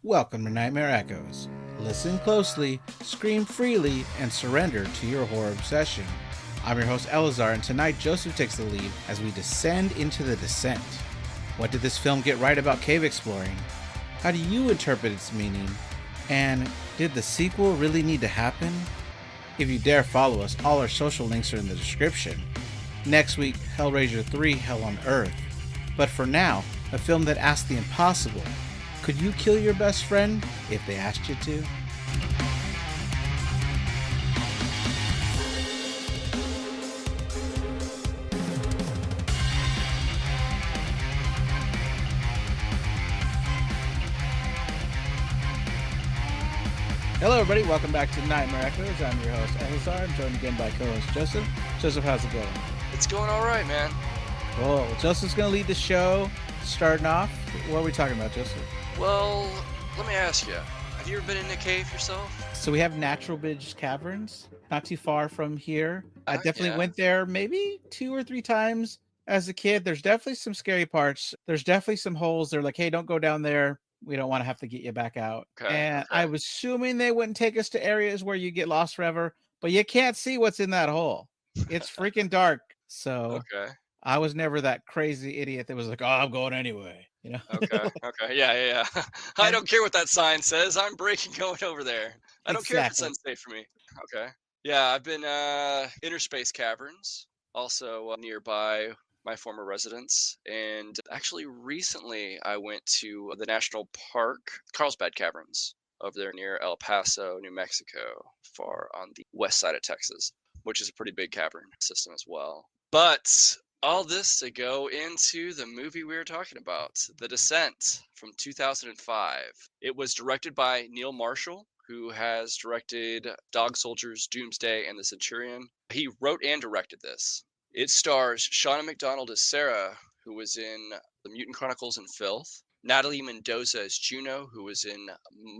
Welcome to Nightmare Echoes. Listen closely, scream freely, and surrender to your horror obsession. I'm your host Eleazar, and tonight Joseph takes the lead as we descend into the descent. What did this film get right about cave exploring? How do you interpret its meaning? And did the sequel really need to happen? If you dare follow us, all our social links are in the description. Next week, Hellraiser 3 Hell on Earth. But for now, a film that asks the impossible. Could you kill your best friend if they asked you to? Hello, everybody. Welcome back to Nightmare Echoes. I'm your host, Eleazar. I'm joined again by co-host Joseph. Joseph, how's it going? It's going all right, man. Well, Joseph's going to lead the show. Starting off, what are we talking about, Joseph? Well, let me ask you, have you ever been in a cave yourself? So we have Natural Bridge Caverns, not too far from here. I definitely Yeah. went there maybe 2 or 3 times as a kid. There's definitely some scary parts. There's definitely some holes. They're like, hey, don't go down there. We don't want to have to get you back out. And I was assuming they wouldn't take us to areas where you get lost forever, but you can't see what's in that hole. It's freaking dark. So I was never that crazy idiot that was like, oh, I'm going anyway. You know? Okay. Yeah. I don't care what that sign says. I'm breaking going over there. I don't care if it's unsafe for me. Okay. Yeah, I've been inner space caverns, also nearby my former residence, and actually recently I went to the national park, Carlsbad Caverns, over there near El Paso, New Mexico, far on the west side of Texas, which is a pretty big cavern system as well. But all this to go into the movie we were talking about, The Descent from 2005. It was directed by Neil Marshall, who has directed Dog Soldiers, Doomsday, and The Centurion. He wrote and directed this. It stars Shauna McDonald as Sarah, who was in The Mutant Chronicles and Filth, Natalie Mendoza as Juno, who was in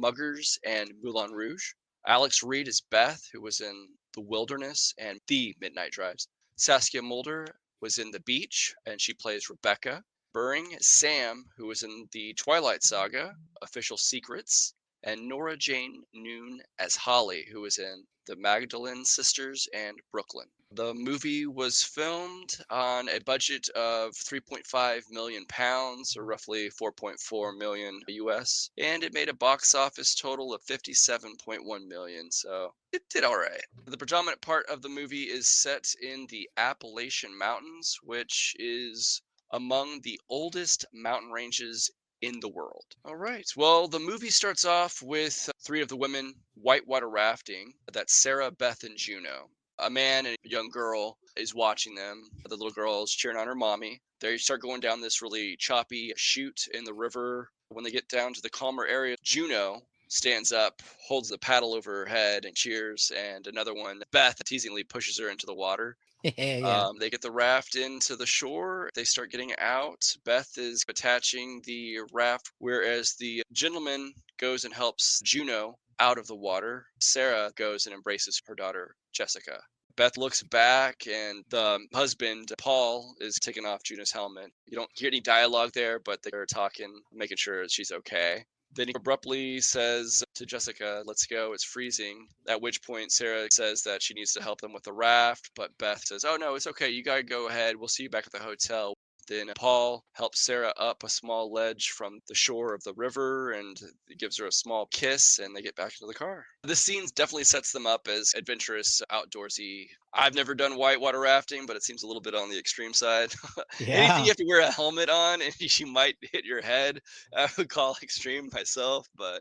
Muggers and Moulin Rouge, Alex Reed as Beth, who was in The Wilderness and The Midnight Drives, Saskia Mulder was in The Beach, and she plays Rebecca. Burring Sam, who was in the Twilight Saga, Official Secrets, and Nora Jane Noon as Holly, who was in The Magdalene Sisters and Brooklyn. The movie was filmed on a budget of 3.5 million pounds, or roughly 4.4 million US, and it made a box office total of 57.1 million, so it did all right. The predominant part of the movie is set in the Appalachian Mountains, which is among the oldest mountain ranges in the world. All right. Well, the movie starts off with 3 of the women whitewater rafting. That's Sarah, Beth, and Juno. A man and a young girl is watching them. The little girl is cheering on her mommy. They start going down this really choppy chute in the river. When they get down to the calmer area, Juno stands up, holds the paddle over her head and cheers, and another one, Beth, teasingly pushes her into the water. They get the raft into the shore. They start getting out. Beth is attaching the raft, whereas the gentleman goes and helps Juno out of the water. Sarah goes and embraces her daughter, Jessica. Beth looks back, and the husband, Paul, is taking off Juno's helmet. You don't hear any dialogue there, but they're talking, making sure she's okay. Then he abruptly says to Jessica, let's go, it's freezing. At which point Sarah says that she needs to help them with the raft, but Beth says, oh no, it's okay, you gotta go ahead, we'll see you back at the hotel. Then Paul helps Sarah up a small ledge from the shore of the river and gives her a small kiss, and they get back into the car. This scene definitely sets them up as adventurous, outdoorsy. I've never done whitewater rafting, but it seems a little bit on the extreme side. Anything you have to wear a helmet on and you might hit your head, I would call extreme myself. But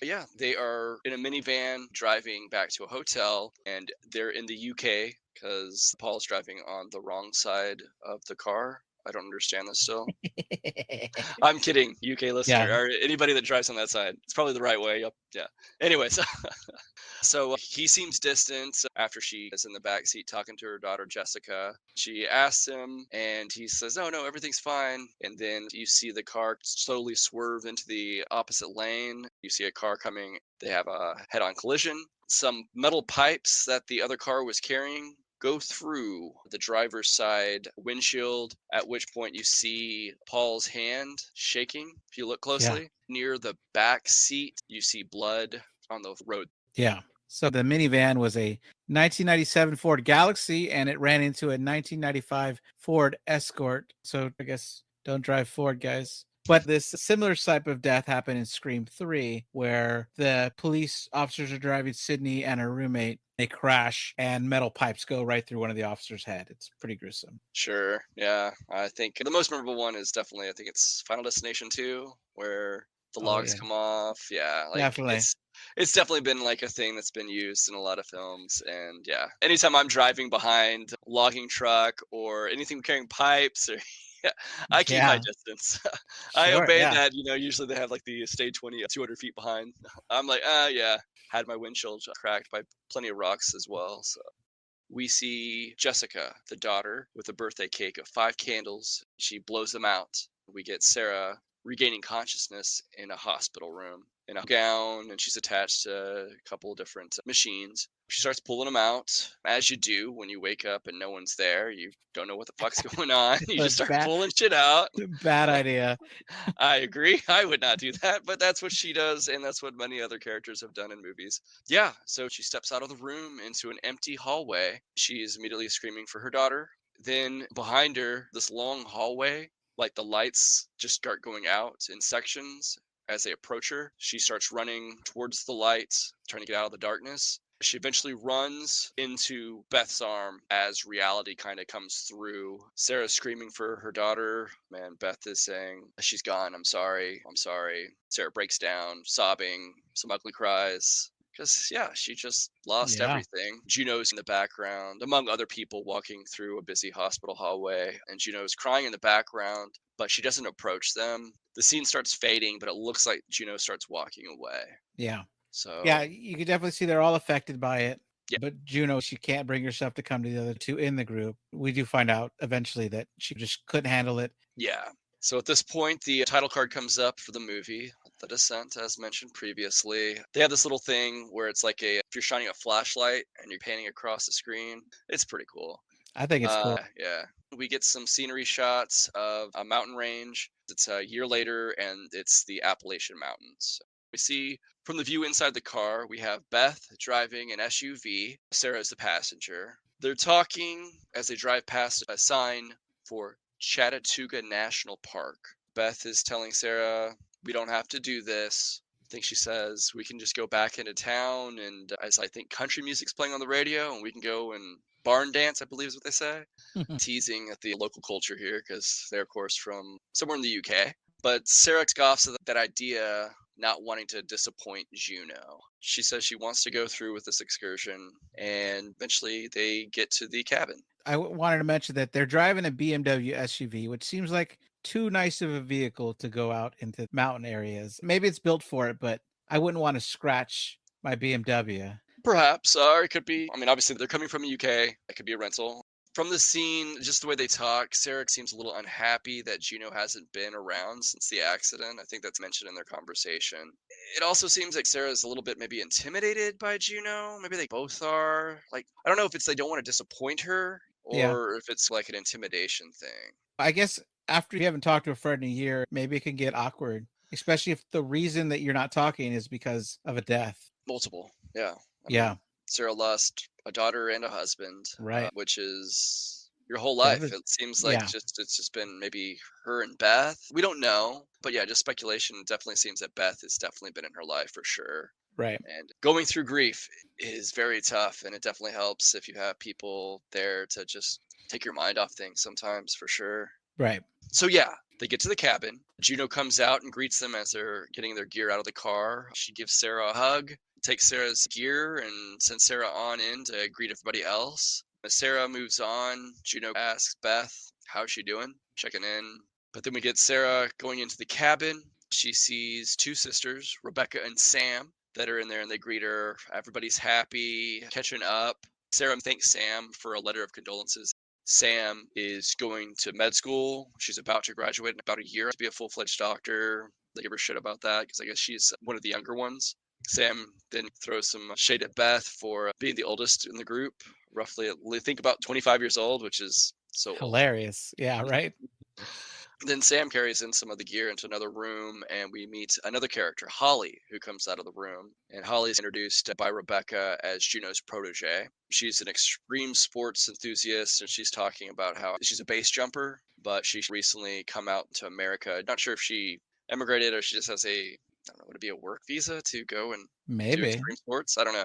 yeah, they are in a minivan driving back to a hotel, and they're in the UK because Paul's driving on the wrong side of the car. I don't understand this still. I'm kidding, UK listener, or anybody that drives on that side. It's probably the right way. Yep. Yeah. Anyways, so he seems distant after she is in the back seat talking to her daughter, Jessica. She asks him, and he says, oh, no, everything's fine. And then you see the car slowly swerve into the opposite lane. You see a car coming. They have a head-on collision. Some metal pipes that the other car was carrying go through the driver's side windshield, at which point you see Paul's hand shaking. If you look Yeah. closely, near the back seat, you see blood on the road. Yeah. So the minivan was a 1997 Ford Galaxy and it ran into a 1995 Ford Escort. So I guess don't drive Ford, guys. But this similar type of death happened in Scream 3, where the police officers are driving Sydney and her roommate. They crash and metal pipes go right through one of the officers' head. It's pretty gruesome. Sure. Yeah. I think the most memorable one is definitely, I think it's Final Destination 2, where the Oh, logs yeah. come off. Yeah. Like Definitely. it's definitely been like a thing that's been used in a lot of films. And yeah, anytime I'm driving behind a logging truck or anything carrying pipes or yeah, I keep my Yeah. distance. I Sure. obey Yeah. that. Usually they have like the stay 20, 200 feet behind. I'm like, yeah, had my windshield cracked by plenty of rocks as well. So we see Jessica, the daughter, with a birthday cake of 5 candles. She blows them out. We get Sarah regaining consciousness in a hospital room in a gown, and she's attached to a couple of different machines. She starts pulling them out, as you do when you wake up and no one's there. You don't know what the fuck's going on. You just start Bad, pulling shit out. bad idea. I agree. I would not do that, but that's what she does, and that's what many other characters have done in movies. Yeah, so she steps out of the room into an empty hallway. She is immediately screaming for her daughter. Then behind her, this long hallway, like the lights just start going out in sections as they approach her. She starts running towards the lights, trying to get out of the darkness. She eventually runs into Beth's arm as reality kind of comes through. Sarah's screaming for her daughter. Man, Beth is saying, she's gone. I'm sorry. I'm sorry. Sarah breaks down, sobbing, some ugly cries. Because, yeah, she just lost Yeah. everything. Juno's in the background, among other people walking through a busy hospital hallway. And Juno's crying in the background, but she doesn't approach them. The scene starts fading, but it looks like Juno starts walking away. Yeah. Yeah, So, you can definitely see they're all affected by it. yeah. But Juno, she can't bring herself to come to the other two in the group. We do find out eventually that she just couldn't handle it. Yeah. So at this point, the title card comes up for the movie, The Descent, as mentioned previously. They have this little thing where it's like if you're shining a flashlight and you're painting across the screen. It's pretty cool. I think it's cool. Yeah. We get some scenery shots of a mountain range. It's a year later, and it's the Appalachian Mountains. We see from the view inside the car, we have Beth driving an SUV. Sarah is the passenger. They're talking as they drive past a sign for Chattahoochee National Park. Beth is telling Sarah, we don't have to do this. I think she says we can just go back into town, and as I think country music's playing on the radio, and we can go and barn dance, I believe is what they say. Teasing at the local culture here because they're, of course, from somewhere in the UK. But Sarah scoffs at that idea, not wanting to disappoint Juno. She says she wants to go through with this excursion, and eventually they get to the cabin. I wanted to mention that they're driving a BMW SUV, which seems like too nice of a vehicle to go out into mountain areas. Maybe it's built for it, but I wouldn't want to scratch my BMW. Perhaps, or it could be. I mean, obviously, they're coming from the UK. It could be a rental. From the scene, just the way they talk, Sarah seems a little unhappy that Juno hasn't been around since the accident. I think that's mentioned in their conversation. It also seems like Sarah's a little bit maybe intimidated by Juno. Maybe they both are. Like, I don't know if it's they don't want to disappoint her Yeah. or if it's like an intimidation thing. I guess after you haven't talked to a friend in a year, maybe it can get awkward, especially if the reason that you're not talking is because of a death. Multiple. Yeah. I Yeah. mean, Sarah lost a daughter and a husband, Right. which is your whole life. It seems like Yeah. it's just been maybe her and Beth. We don't know, but yeah, just speculation. It definitely seems that Beth has definitely been in her life for sure. Right. And going through grief is very tough, and it definitely helps if you have people there to just take your mind off things sometimes for sure. Right. So yeah, they get to the cabin. Juno comes out and greets them as they're getting their gear out of the car. She gives Sarah a hug, takes Sarah's gear, and sends Sarah on in to greet everybody else. As Sarah moves on, Juno asks Beth, how's she doing? Checking in. But then we get Sarah going into the cabin. She sees two sisters, Rebecca and Sam, that are in there, and they greet her. Everybody's happy, catching up. Sarah thanks Sam for a letter of condolences. Sam is going to med school. She's about to graduate in about a year to be a full-fledged doctor. They give her shit about that because I guess she's one of the younger ones. Sam then throws some shade at Beth for being the oldest in the group, roughly, I think about 25 years old, which is so old. Hilarious. Yeah, right? Then Sam carries in some of the gear into another room, and we meet another character, Holly, who comes out of the room. And Holly is introduced by Rebecca as Juno's protege. She's an extreme sports enthusiast, and she's talking about how she's a base jumper, but she's recently come out to America. Not sure if she emigrated or she just has a, I don't know, would it be a work visa to go and do Maybe. extreme sports? I don't know.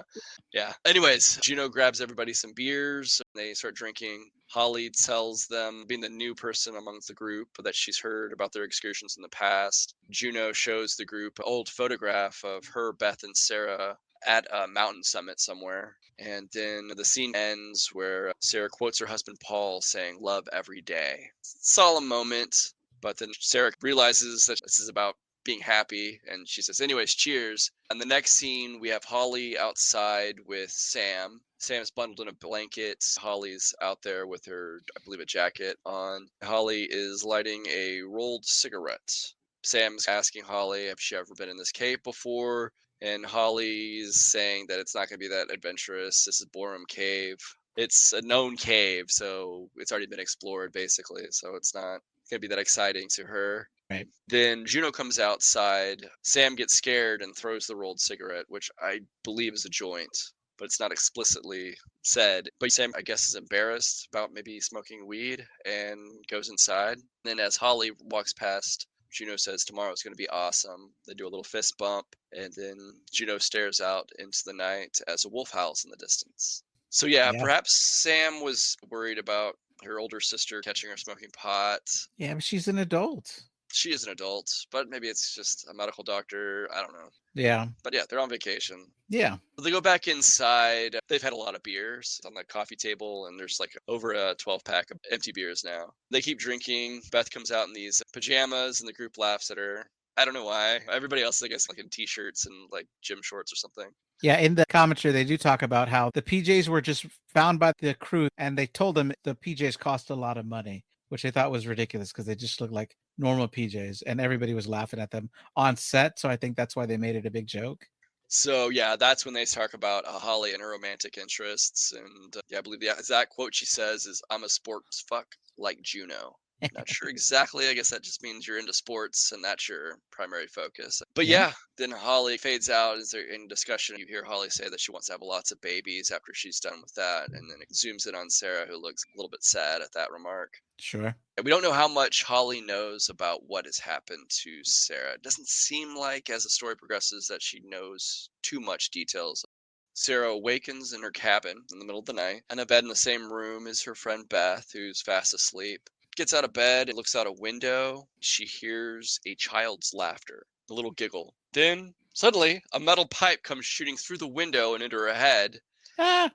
Yeah. Anyways, Juno grabs everybody some beers. They start drinking. Holly tells them, being the new person amongst the group, that she's heard about their excursions in the past. Juno shows the group an old photograph of her, Beth, and Sarah at a mountain summit somewhere. And then the scene ends where Sarah quotes her husband Paul saying, "Love every day." Solemn moment. But then Sarah realizes that this is about being happy, and she says, "Anyways, cheers." And the next scene, we have Holly outside with Sam. Sam's bundled in a blanket. Holly's out there with her, I believe, a jacket on. Holly is lighting a rolled cigarette. Sam's asking Holly if she ever been in this cave before, and Holly's saying that it's not going to be that adventurous. This is Borum Cave. It's a known cave, so it's already been explored, basically. So it's not going to be that exciting to her. Right. Then Juno comes outside. Sam gets scared and throws the rolled cigarette, which I believe is a joint, but it's not explicitly said. But Sam, I guess, is embarrassed about maybe smoking weed and goes inside. Then as Holly walks past, Juno says, "Tomorrow's going to be awesome." They do a little fist bump, and then Juno stares out into the night as a wolf howls in the distance. So yeah, Yeah. perhaps Sam was worried about her older sister catching her smoking pot. Yeah, but she's an adult. She is an adult, but maybe it's just a medical doctor. I don't know. Yeah. But yeah, they're on vacation. Yeah. They go back inside. They've had a lot of beers on the coffee table, and there's like over a 12-pack of empty beers now. They keep drinking. Beth comes out in these pajamas, and the group laughs at her. I don't know why. Everybody else, I guess, like in t-shirts and like gym shorts or something. Yeah, in the commentary, they do talk about how the PJs were just found by the crew and they told them the PJs cost a lot of money, which they thought was ridiculous because they just looked like normal PJs and everybody was laughing at them on set. So I think that's why they made it a big joke. So yeah, that's when they talk about Holly and her romantic interests, and yeah, I believe the exact quote she says is, "I'm a sports fuck like Juno." Not sure exactly. I guess that just means you're into sports and that's your primary focus. But Yeah, yeah, then Holly fades out. As they're in discussion, you hear Holly say that she wants to have lots of babies after she's done with that, and then it zooms in on Sarah, who looks a little bit sad at that remark. sure. And we don't know how much Holly knows about what has happened to Sarah. It doesn't seem like, as the story progresses, that she knows too much details. Sarah awakens in her cabin in the middle of the night, in a bed in the same room as her friend Beth, who's fast asleep. Gets out of bed and looks out a window. She hears a child's laughter, a little giggle. Then, suddenly, a metal pipe comes shooting through the window and into her head. Ah,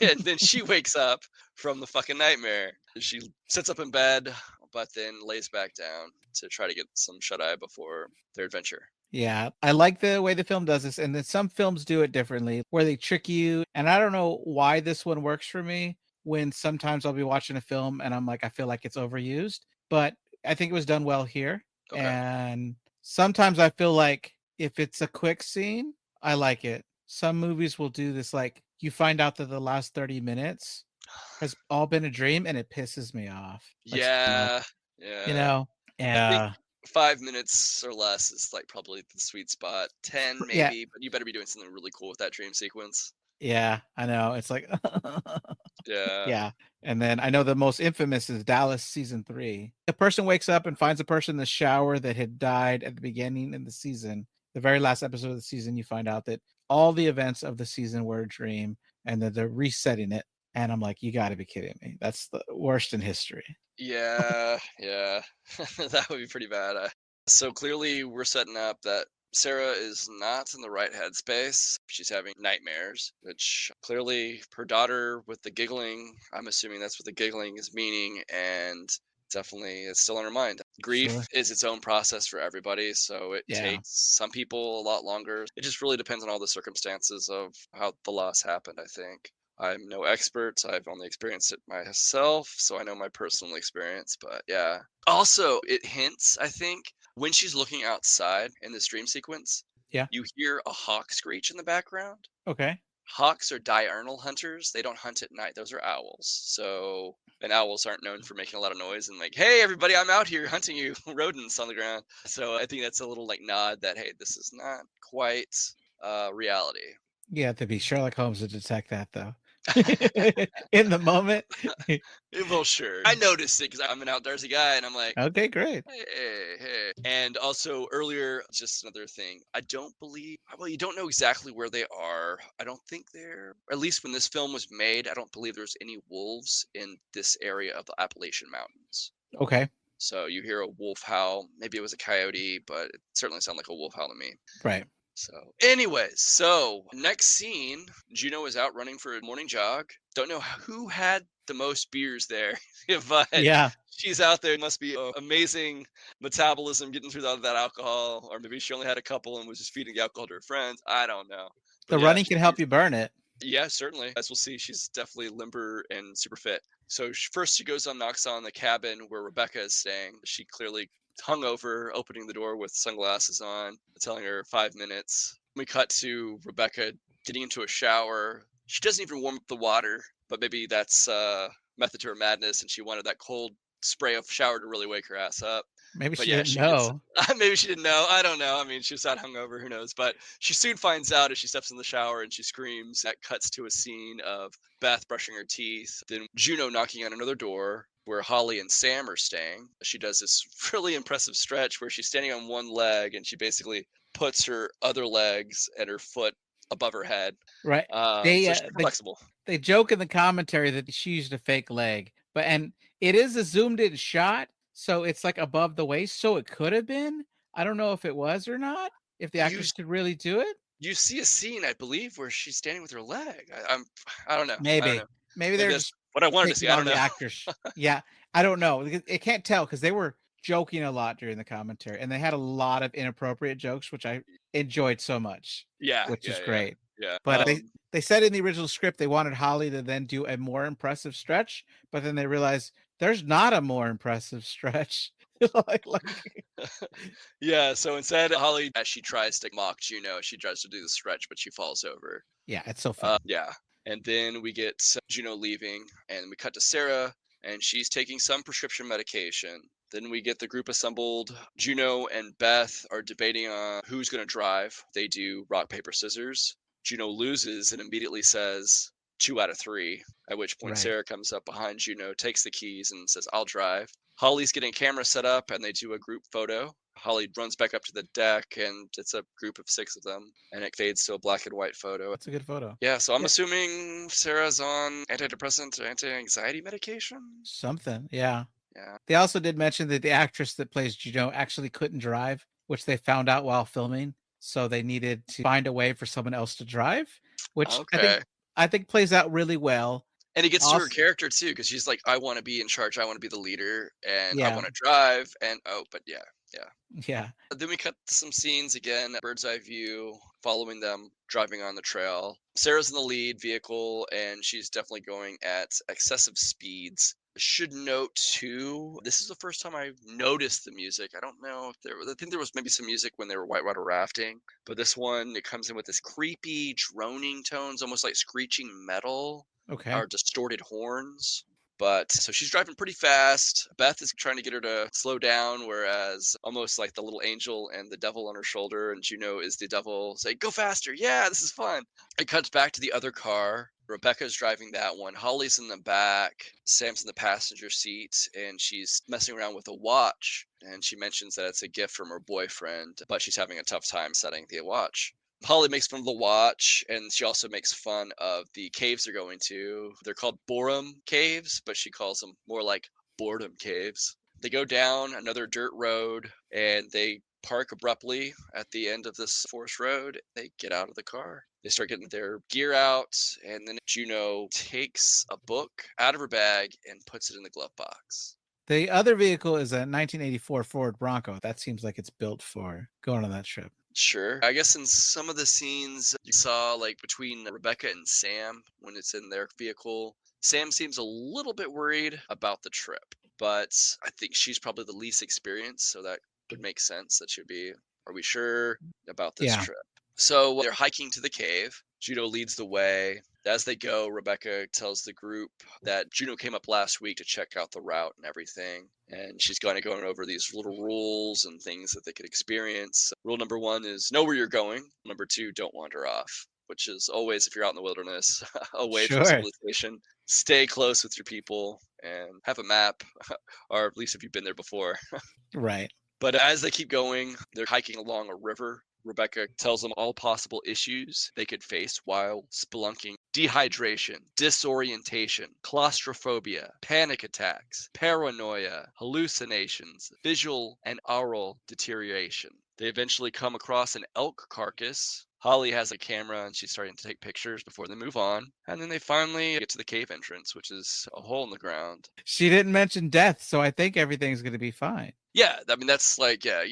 And then she wakes up from the fucking nightmare. She sits up in bed, but then lays back down to try to get some shut eye before their adventure. yeah, I like the way the film does this. And then some films do it differently where they trick you. And I don't know why this one works for me when sometimes I'll be watching a film and I'm like, I feel like it's overused, but I think it was done well here. Okay. And sometimes I feel like if it's a quick scene, I like it. Some movies will do this, like you find out that the last 30 minutes has all been a dream and it pisses me off. Like so much, Yeah. you Yeah. know? And I think 5 minutes or less is like probably the sweet spot. 10 yeah, maybe, but you better be doing something really cool with that dream sequence. yeah, I know. It's like Yeah. yeah. And then I know the most infamous is Dallas season 3. A person wakes up and finds a person in the shower that had died at the beginning of the season. The very last episode of the season, you find out that all the events of the season were a dream and that they're resetting it. And I'm like, you got to be kidding me. That's the worst in history. Yeah. Yeah. That would be pretty bad. So clearly, we're setting up that Sarah is not in the right headspace. She's having nightmares, which clearly her daughter with the giggling, I'm assuming that's what the giggling is meaning, and definitely it's still on her mind. Sure. Grief is its own process for everybody, so it Yeah. takes some people a lot longer. It just really depends on all the circumstances of how the loss happened, I think. I'm no expert. I've only experienced it myself, so I know my personal experience, but yeah. Also, it hints, I think, when she's looking outside in this dream sequence, Yeah. you hear a hawk screech in the background. Okay. Hawks are diurnal hunters. They don't hunt at night. Those are owls. So, and owls aren't known for making a lot of noise and like, hey, everybody, I'm out here hunting you, rodents on the ground. So I think that's a little like nod that, hey, this is not quite reality. You have to be Sherlock Holmes to detect that, though. In the moment. Well, sure. I noticed it because I'm an outdoorsy guy and I'm like, Okay, great. hey, hey. And also earlier, just another thing. I don't believe, well, you don't know exactly where they are. I don't think they're, at least when this film was made, I don't believe there's any wolves in this area of the Appalachian Mountains. Okay. So you hear a wolf howl. Maybe it was a coyote, but it certainly sounded like a wolf howl to me. Right. So, anyways, so next scene, Juno is out running for a morning jog. Don't know who had the most beers there, but Yeah. she's out there. Must be amazing metabolism getting through all that alcohol, or maybe she only had a couple and was just feeding the alcohol to her friends. I don't know, but The yeah, running can help you burn it. yeah, certainly. As we'll see, she's definitely limber and super fit. So first, she goes on, knocks on the cabin where Rebecca is staying. She clearly hungover, opening the door with sunglasses on, telling her 5 minutes. We cut to Rebecca getting into a shower. She doesn't even warm up the water, but maybe that's method to her madness, and she wanted that cold spray of shower to really wake her ass up. Maybe But she yeah, didn't she gets know. maybe she didn't know. I don't know. I mean, she was that hungover. Who knows? But she soon finds out as she steps in the shower and she screams. That cuts to a scene of Beth brushing her teeth, then Juno knocking on another door where Holly and Sam are staying. She does this really impressive stretch where she's standing on one leg and she basically puts her other legs and her foot above her head. Right. They So uh, she's they flexible. they joke in the commentary that she used a fake leg, but and it is a zoomed in shot, so it's like above the waist, so it could have been. I don't know if it was or not, if the You actress could really do it. you see a scene, I believe, where she's standing with her leg. I don't know. I don't know. Maybe. Maybe Maybe they're that's just what I wanted to see. taking I on don't the know. actress. Yeah, I don't know. It can't tell because they were joking a lot during the commentary, and they had a lot of inappropriate jokes, which I enjoyed so much, Yeah, which is yeah, yeah, great. yeah. But they said in the original script they wanted Holly to then do a more impressive stretch, but then they realized there's not a more impressive stretch. like Yeah, so instead, Holly, as she tries to mock Juno, she tries to do the stretch, but she falls over. yeah, it's so funny. Yeah. And then we get Juno leaving, and we cut to Sarah, and she's taking some prescription medication. Then we get the group assembled. Juno and Beth are debating on who's going to drive. They do rock, paper, scissors. Juno loses and immediately says 2 out of 3, at which point Right. Sarah comes up behind Juno, takes the keys, and says, I'll drive. Holly's getting camera set up, and they do a group photo. Holly runs back up to the deck, and it's a group of 6 of them, and it fades to a black and white photo. That's a good photo. Yeah, so I'm Yeah. assuming Sarah's on antidepressant or anti-anxiety medication. Something. Yeah. Yeah. They also did mention that the actress that plays Juno actually couldn't drive, which they found out while filming. So they needed to find a way for someone else to drive, which Okay. I think plays out really well. And it gets to her Also, character too, because she's like, I want to be in charge, I want to be the leader, and I yeah, want to drive, and oh, but yeah, yeah. yeah. Then we cut some scenes again, bird's eye view, following them driving on the trail. Sarah's in the lead vehicle, and she's definitely going at excessive speeds. Should note too, this is the first time I noticed the music. I don't know if there was, I think there was maybe some music when they were whitewater rafting, but this one, it comes in with this creepy droning tones, almost like screeching metal Okay. or distorted horns. But so she's driving pretty fast. Beth is trying to get her to slow down, whereas almost like the little angel and the devil on her shoulder, and Juno is the devil saying, Go faster. Yeah, this is fun. It cuts back to the other car. Rebecca's driving that one. Holly's in the back. Sam's in the passenger seat, and she's messing around with a watch. And she mentions that it's a gift from her boyfriend, but she's having a tough time setting the watch. Polly makes fun of the watch, and she also makes fun of the caves they're going to. They're called Borum Caves, but she calls them more like Boredom Caves. They go down another dirt road, and they park abruptly at the end of this forest road. They get out of the car. They start getting their gear out, and then Juno takes a book out of her bag and puts it in the glove box. The other vehicle is a 1984 Ford Bronco. That seems like it's built for going on that trip. Sure. I guess in some of the scenes you saw, like between Rebecca and Sam, when it's in their vehicle, Sam seems a little bit worried about the trip, but I think she's probably the least experienced, so that would make sense that she'd be Are we sure about this Yeah. trip? So they're hiking to the cave. Juno leads the way. As they go, Rebecca tells the group that Juno came up last week to check out the route and everything. And she's going to go over these little rules and things that they could experience. Rule number 1 is know where you're going. Number 2, don't wander off, which is always, if you're out in the wilderness, away from Sure. civilization, stay close with your people and have a map, or at least if you've been there before. Right. But as they keep going, they're hiking along a river. Rebecca tells them all possible issues they could face while spelunking: dehydration, disorientation, claustrophobia, panic attacks, paranoia, hallucinations, visual and aural deterioration. They eventually come across an elk carcass. Holly has a camera and she's starting to take pictures before they move on. And then they finally get to the cave entrance, which is a hole in the ground. She didn't mention death, so I think everything's going to be fine. Yeah, I mean, that's like, yeah,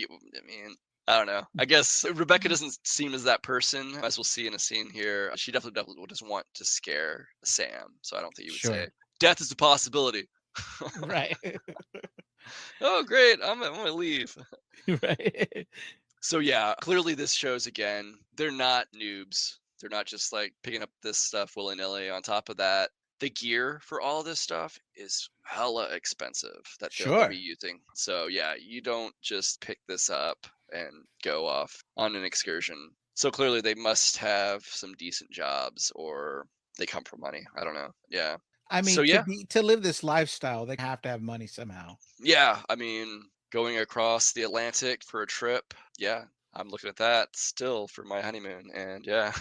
I don't know. I guess Rebecca doesn't seem as that person, as we'll see in a scene here. She definitely doesn't want to scare Sam, so I don't think you would say Sure. death is a possibility. Right. Oh, great! I'm gonna leave. Right. So yeah, clearly this shows again they're not noobs. They're not just like picking up this stuff willy nilly. On top of that, the gear for all this stuff is hella expensive that they'll be Sure. using. So yeah, you don't just pick this up and go off on an excursion. So clearly they must have some decent jobs or they come from money. I don't know. Yeah. I So mean, yeah, to live this lifestyle, they have to have money somehow. yeah. I mean, going across the Atlantic for a trip, yeah, I'm looking at that still for my honeymoon. And yeah.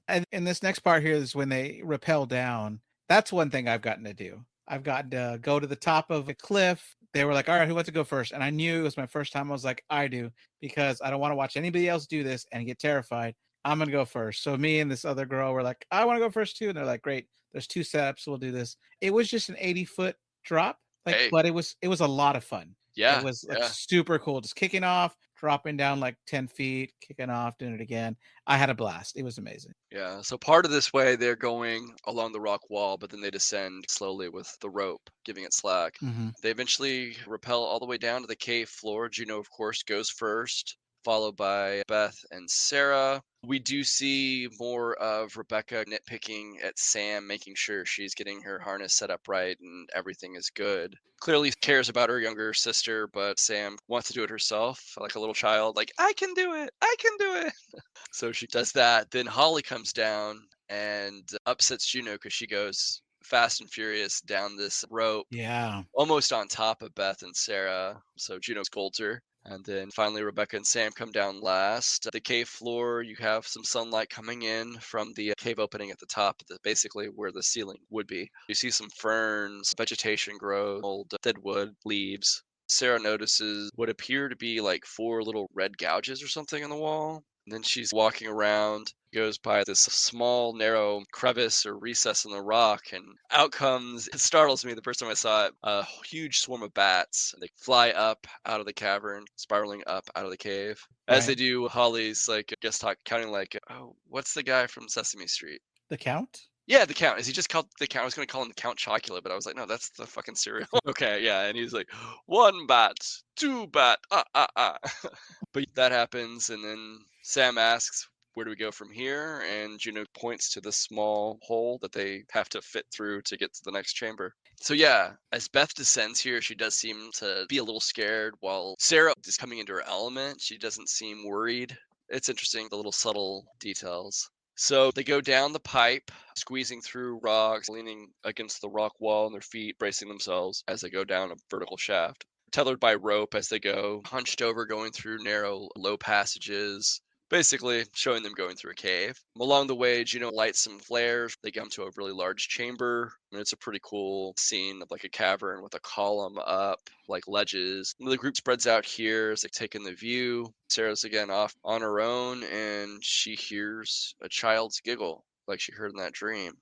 And in this next part here is when they rappel down. That's one thing I've gotten to do. I've gotten to go to the top of a cliff. They were like, all right, who wants to go first? And I knew it was my first time. I was like, I do, because I don't want to watch anybody else do this and get terrified. I'm going to go first. So me and this other girl were like, I want to go first too. And they're like, great. There's 2 setups. We'll do this. It was just an 80-foot drop. Like, Hey, but it was a lot of fun. It yeah, was like yeah. super cool. Just kicking off, dropping down like 10 feet, kicking off, doing it again. I had a blast. It was amazing. Yeah, so part of this way they're going along the rock wall, but then they descend slowly with the rope, giving it slack. Hmm. They eventually rappel all the way down to the cave floor. Juno, of course, goes first, followed by Beth and Sarah. We do see more of Rebecca nitpicking at Sam, making sure she's getting her harness set up right and everything is good. Clearly cares about her younger sister, but Sam wants to do it herself, like a little child, like, I can do it, I can do it. So she does that. Then Holly comes down and upsets Juno because she goes fast and furious down this rope, Yeah. almost on top of Beth and Sarah. So Juno scolds her. And then finally, Rebecca and Sam come down last. The cave floor, you have some sunlight coming in from the cave opening at the top, basically where the ceiling would be. You see some ferns, vegetation grow, old dead wood, leaves. Sarah notices what appear to be like 4 little red gouges or something in the wall. And then she's walking around, goes by this small, narrow crevice or recess in the rock, and out comes, it startles me the first time I saw it, a huge swarm of bats. They fly up out of the cavern, spiraling up out of the cave. As they Right. do, Holly's like, guest talk, counting like, oh, what's the guy from Sesame Street? The Count? Yeah, the Count. Is he just called the Count? I was going to call him the Count Chocula, but I was like, no, that's the fucking cereal. Okay, yeah. And he's like, 1 bat, 2 bat, But that happens, and then Sam asks, where do we go from here? And Juno points to the small hole that they have to fit through to get to the next chamber. So yeah, as Beth descends here, she does seem to be a little scared, while Sarah is coming into her element. She doesn't seem worried. It's interesting, the little subtle details. So they go down the pipe, squeezing through rocks, leaning against the rock wall on their feet, bracing themselves as they go down a vertical shaft. Tethered by rope as they go, hunched over, going through narrow, low passages, basically showing them going through a cave. Along the way, Juno lights some flares. They come to a really large chamber, and it's a pretty cool scene of like a cavern with a column up, like ledges. And the group spreads out here as they take in the view. Sarah's again off on her own, and she hears a child's giggle, like she heard in that dream.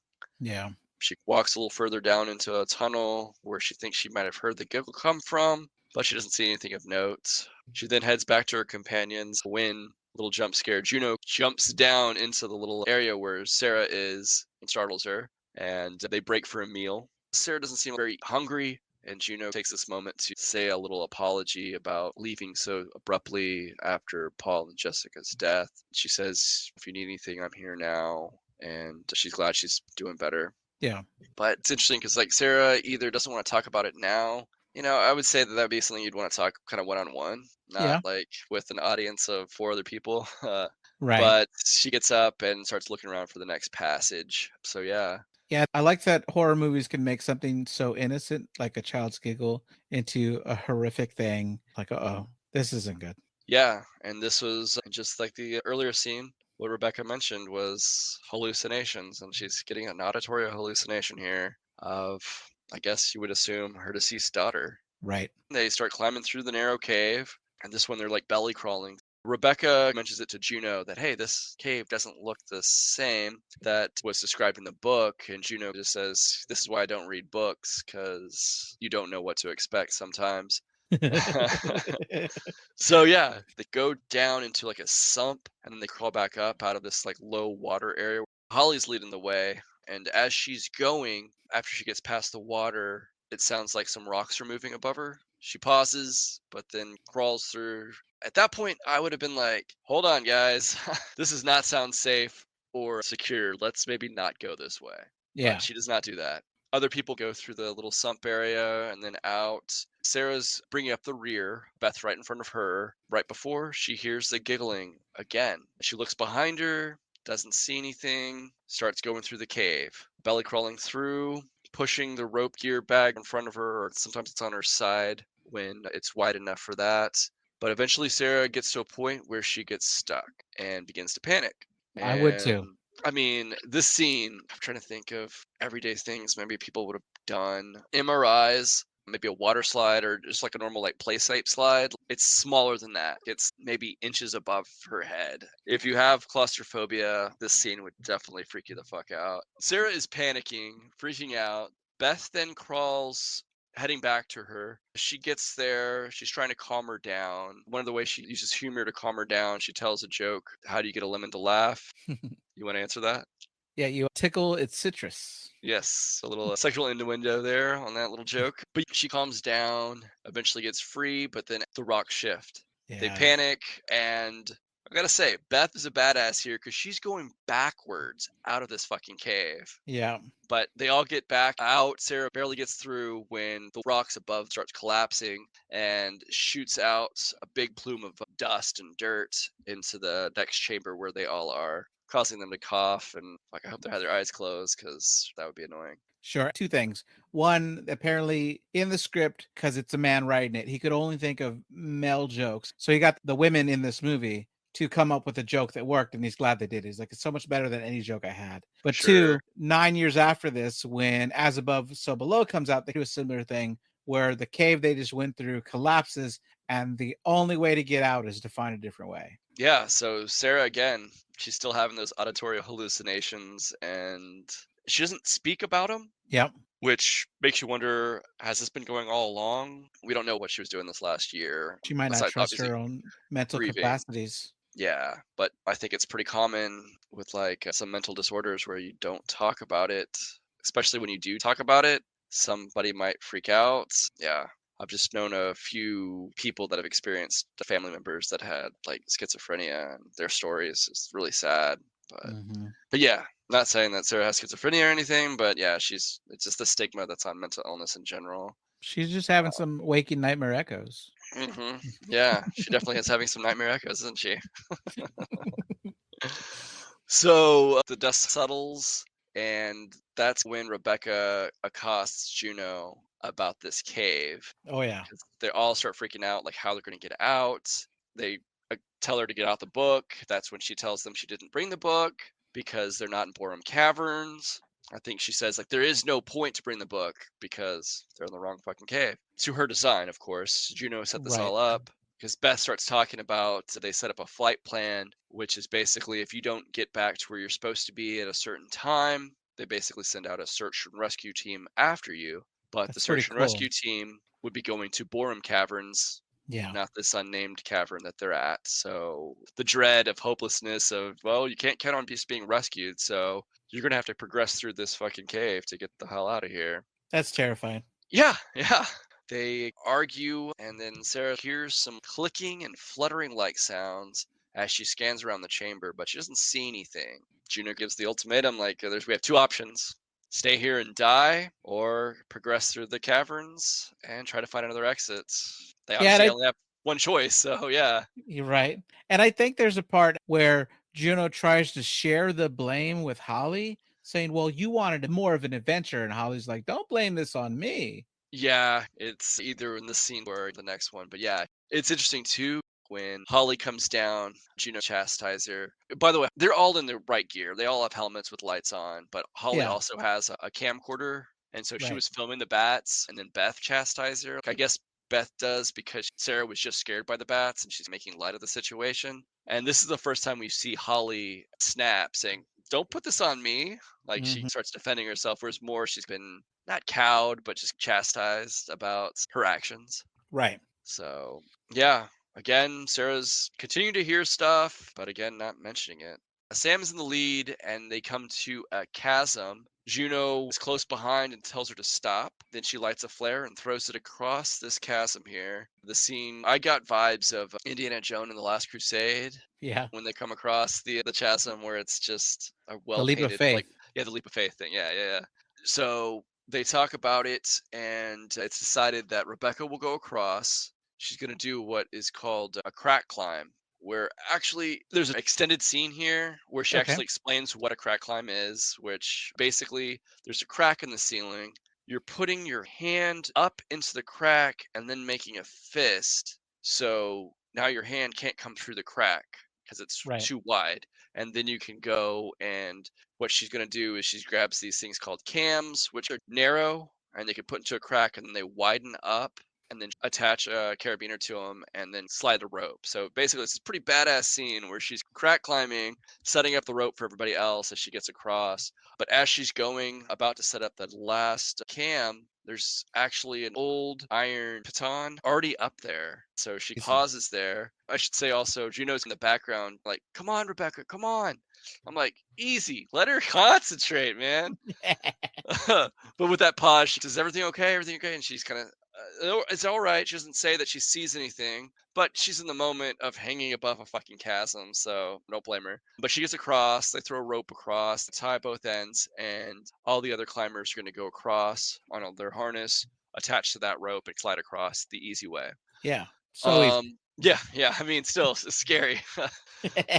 Yeah. She walks a little further down into a tunnel where she thinks she might have heard the giggle come from, but she doesn't see anything of note. She then heads back to her companions when, little jump scare, Juno jumps down into the little area where Sarah is and startles her, and they break for a meal. Sarah doesn't seem very hungry, And Juno takes this moment to say a little apology about leaving so abruptly after Paul and Jessica's death. She says, if you need anything, I'm here now. And she's glad she's doing better. Yeah. But it's interesting because like Sarah either doesn't want to talk about it now. I would say that that'd be something you'd want to talk kind of one-on-one, not Yeah. like with an audience of 4 other people. Right. But she gets up and starts looking around for the next passage. So yeah. Yeah, I like that horror movies can make something so innocent, like a child's giggle, into a horrific thing. Like, oh, this isn't good. Yeah, and this was just like the earlier scene. What Rebecca mentioned was hallucinations, and she's getting an auditory hallucination here of, I guess you would assume, her deceased daughter. Right. They start climbing through the narrow cave, and this one they're like belly crawling. Rebecca mentions it to Juno that, hey, this cave doesn't look the same that was described in the book. And Juno just says, this is why I don't read books, because you don't know what to expect sometimes. So yeah, they go down into like a sump and then they crawl back up out of this like low water area. Holly's leading the way, and as she's going, after she gets past the water, it sounds like some rocks are moving above her. She pauses, but then crawls through. At that point, I would have been like, hold on, guys. This does not sound safe or secure. Let's maybe not go this way. But Yeah. she does not do that. Other people go through the little sump area and then out. Sarah's bringing up the rear, Beth right in front of her, right before she hears the giggling again. She looks behind her, doesn't see anything, starts going through the cave, belly crawling through, pushing the rope gear bag in front of her, or sometimes it's on her side when it's wide enough for that. But eventually, Sarah gets to a point where she gets stuck and begins to panic. I would And too. I mean, this scene, I'm trying to think of everyday things maybe people would have done. MRIs, maybe a water slide or just like a normal like play site slide. It's smaller than that. It's maybe inches above her head. If you have claustrophobia, this scene would definitely freak you the fuck out. Sarah is panicking, freaking out. Beth then crawls heading back to her. She gets there. She's trying to calm her down. One of the ways she uses humor to calm her down, she tells a joke. How do you get a lemon to laugh? You want to answer that? Yeah, you tickle its citrus. Yes, a little sexual innuendo there on that little joke. But she calms down, eventually gets free, but then the rocks shift. They Yeah. panic, and I gotta say, Beth is a badass here because she's going backwards out of this fucking cave. Yeah. But they all get back out. Sarah barely gets through when the rocks above starts collapsing and shoots out a big plume of dust and dirt into the next chamber where they all are, causing them to cough. And like, I hope they have their eyes closed because that would be annoying. Sure. Two things. One, apparently in the script, because it's a man writing it, he could only think of male jokes. So he got the women in this movie to come up with a joke that worked, and he's glad they did. He's like, it's so much better than any joke I had. But Sure. two, 9 years after this, when As Above, So Below comes out, they do a similar thing where the cave they just went through collapses, and the only way to get out is to find a different way. Yeah. So Sarah, again, she's still having those auditory hallucinations and she doesn't speak about them, Yep. which makes you wonder, has this been going all along? We don't know what she was doing this last year, She might not besides trust obviously her own mental grieving. capacities. Yeah, but I think it's pretty common with like some mental disorders where you don't talk about it, especially when you do talk about it, somebody might freak out. Yeah. I've just known a few people that have experienced the family members that had like schizophrenia and their stories is really sad. But Mm-hmm. but yeah, not saying that Sarah has schizophrenia or anything, but yeah, it's just the stigma that's on mental illness in general. She's just having some waking nightmare echoes. Yeah, she definitely is having some nightmare echoes, isn't she? So the dust settles, and that's when Rebecca accosts Juno about this cave. Oh yeah. 'Cause they all start freaking out, like how they're going to get out. They tell her to get out the book. That's when she tells them she didn't bring the book because they're not in Borum Caverns. I think she says like there is no point to bring the book because they're in the wrong fucking cave. To her design, of course. Juno set this Right. all up because Beth starts talking about they set up a flight plan, which is basically if you don't get back to where you're supposed to be at a certain time, they basically send out a search and rescue team after you. But the That's pretty search and cool. rescue team would be going to Borum Caverns, Yeah. not this unnamed cavern that they're at. So the dread of hopelessness of, well, you can't count on just being rescued, so you're gonna have to progress through this fucking cave to get the hell out of here. That's terrifying. Yeah, yeah. They argue, and then Sarah hears some clicking and fluttering like sounds as she scans around the chamber, but she doesn't see anything. Juno gives the ultimatum like, we have two options: stay here and die, or progress through the caverns and try to find another exit. They Yeah, and obviously only have one choice, so yeah. you're right. And I think there's a part where Juno tries to share the blame with Holly, saying, "Well, you wanted more of an adventure," and Holly's like, "Don't blame this on me." Yeah, it's either in this scene or the next one. But yeah, it's interesting too when Holly comes down, Juno chastises her. By the way, they're all in the right gear. They all have helmets with lights on, but Holly Yeah, also has a camcorder. And so she right. was filming the bats, and then Beth chastised her. I guess Beth does because Sarah was just scared by the bats and she's making light of the situation. And this is the first time we see Holly snap, saying, "Don't put this on me." Like she Hmm. starts defending herself, whereas more she's been not cowed, but just chastised about her actions. Right. So, yeah, again, Sarah's continuing to hear stuff, but again, not mentioning it. Sam's in the lead, and they come to a chasm. Juno is close behind and tells her to stop. Then she lights a flare and throws it across this chasm here. The scene, I got vibes of Indiana Jones and the Last Crusade Yeah. when they come across the chasm where it's just a The well leap of painted, like, faith. yeah, the leap of faith thing. Yeah, yeah, yeah. So they talk about it, and it's decided that Rebecca will go across. She's going to do what is called a crack climb, where actually there's an extended scene here where she Okay. actually explains what a crack climb is, which basically there's a crack in the ceiling. You're putting your hand up into the crack and then making a fist. So now your hand can't come through the crack because it's Right. too wide. And then you can go, and what she's going to do is she grabs these things called cams, which are narrow and they can put into a crack, and then they widen up and then attach a carabiner to them and then slide the rope. So basically, it's a pretty badass scene where she's crack climbing, setting up the rope for everybody else as she gets across. But as she's going, about to set up the last cam, there's actually an old iron baton already up there. So she Easy. pauses there. I should say also, Juno's in the background, like, "Come on, Rebecca, come on." I'm like, "Easy, let her concentrate, man." But with that pause, she says, "Everything okay? Everything okay?" And she's kind of, it's all right. She doesn't say that she sees anything, but she's in the moment of hanging above a fucking chasm, so don't blame her. But she gets across. They throw a rope across, tie both ends, and all the other climbers are going to go across on their harness, attached to that rope, and slide across the easy way. Yeah. So easy. Yeah, yeah. I mean, still, it's scary.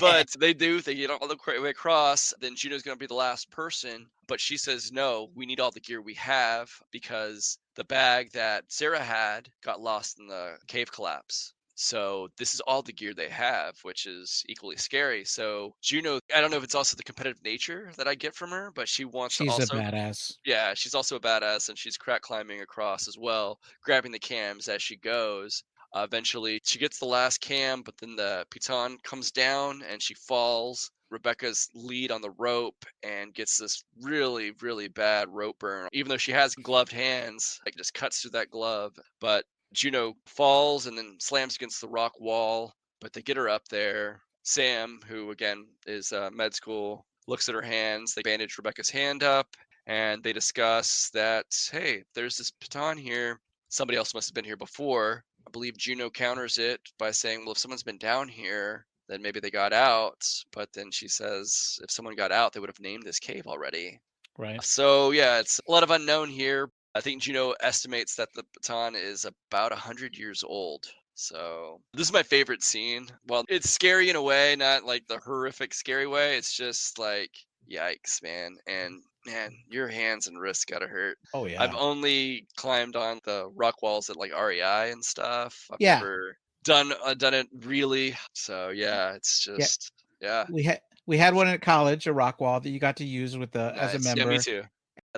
But they do. They get all the way across. Then Juno's going to be the last person. But she says, "No, we need all the gear we have because the bag that Sarah had got lost in the cave collapse. So this is all the gear they have, which is equally scary." So Juno, I don't know if it's also the competitive nature that I get from her, but she wants to She's a also, badass. yeah, she's also a badass, and she's crack climbing across as well, grabbing the cams as she goes. Eventually, she gets the last cam, but then the piton comes down and she falls. Rebecca's lead on the rope and gets this really, really bad rope burn. Even though she has gloved hands, like just cuts through that glove. But Juno falls and then slams against the rock wall, but they get her up there. Sam, who again is med school, looks at her hands. They bandage Rebecca's hand up and they discuss that, hey, there's this baton here. Somebody else must have been here before. I believe Juno counters it by saying, well, if someone's been down here, then maybe they got out. But then she says, if someone got out, they would have named this cave already. Right. So yeah, it's a lot of unknown here. I think Juno estimates that the baton is about 100 years old. So this is my favorite scene. Well, it's scary in a way, not like the horrific scary way. It's just like, yikes, man. And man, your hands and wrists gotta hurt. Oh I've yeah. only climbed on the rock walls at like REI and stuff. I've Yeah. never done it really. So yeah, it's Yeah. just, yeah, We had one at college, a rock wall that you got to use with the as a nice. Yeah, me member. too.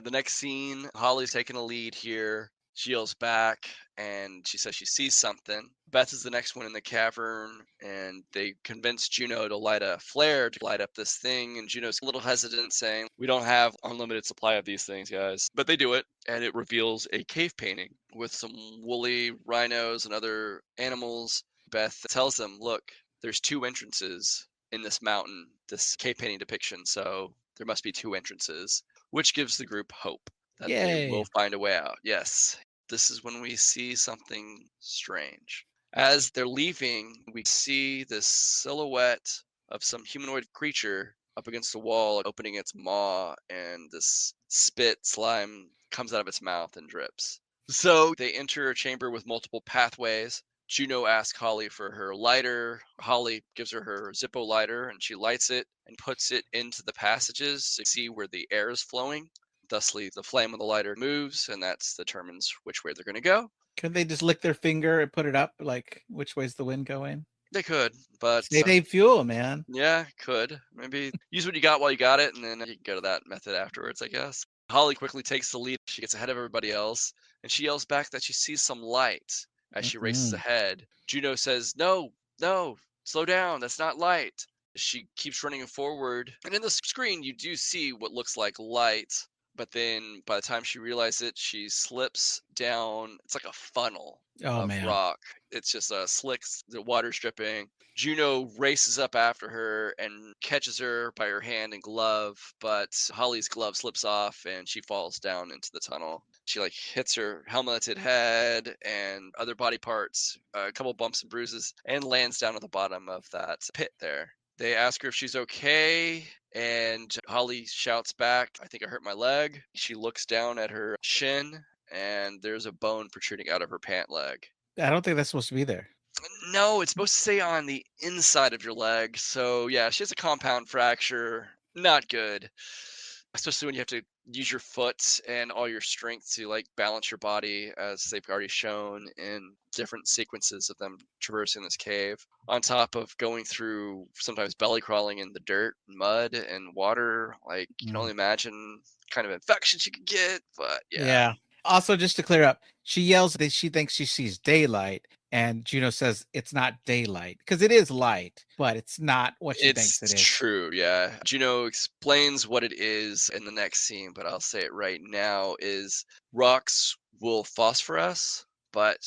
The next scene, Holly's taking a lead here. She yells back and she says she sees something. Beth is the next one in the cavern, and they convince Juno to light a flare to light up this thing. And Juno's a little hesitant, saying, "We don't have unlimited supply of these things, guys." But they do it, and it reveals a cave painting with some woolly rhinos and other animals. Beth tells them, "Look, there's two entrances in this mountain, this cave painting depiction, so there must be two entrances," which gives the group hope that they will Yay. find a way out. Yes. this is when we see something strange. As they're leaving, we see this silhouette of some humanoid creature up against the wall, opening its maw, and this spit slime comes out of its mouth and drips. So they enter a chamber with multiple pathways. Juno asks Holly for her lighter. Holly gives her Zippo lighter, and she lights it and puts it into the passages to see where the air is flowing. Thusly, the flame of the lighter moves, and that determines which way they're going to go. Could they just lick their finger and put it up? Like, which way's the wind going? They could, but Save fuel, man. yeah, could. Maybe use what you got while you got it, and then you can go to that method afterwards, I guess. Holly quickly takes the lead. She gets ahead of everybody else, and she yells back that she sees some light as she races Mm-mm. ahead. Juno says, "No, no, slow down. That's not light." She keeps running forward, and in the screen, you do see what looks like light. But then by the time she realizes it, she slips down. It's like a funnel Oh of man. rock. It's just a slick, the water's dripping. Juno races up after her and catches her by her hand and glove, but Holly's glove slips off and she falls down into the tunnel. She like hits her helmeted head and other body parts, a couple bumps and bruises, and lands down at the bottom of that pit there. They ask her if she's okay, and Holly shouts back, "I think I hurt my leg." She looks down at her shin, and there's a bone protruding out of her pant leg. I don't think that's supposed to be there. No, it's supposed to stay on the inside of your leg. So yeah, she has a compound fracture. Not good. Especially when you have to use your foot and all your strength to like balance your body, as they've already shown in different sequences of them traversing this cave. On top of going through sometimes belly crawling in the dirt, mud, and water. Like you can Mm. only imagine kind of infections you could get. But yeah. Yeah. Also, just to clear up, she yells that she thinks she sees daylight, and Juno says it's not daylight because it is light, but it's not what she thinks it It's is. true, yeah. Juno explains what it is in the next scene, but I'll say it right now is rocks will phosphoresce, but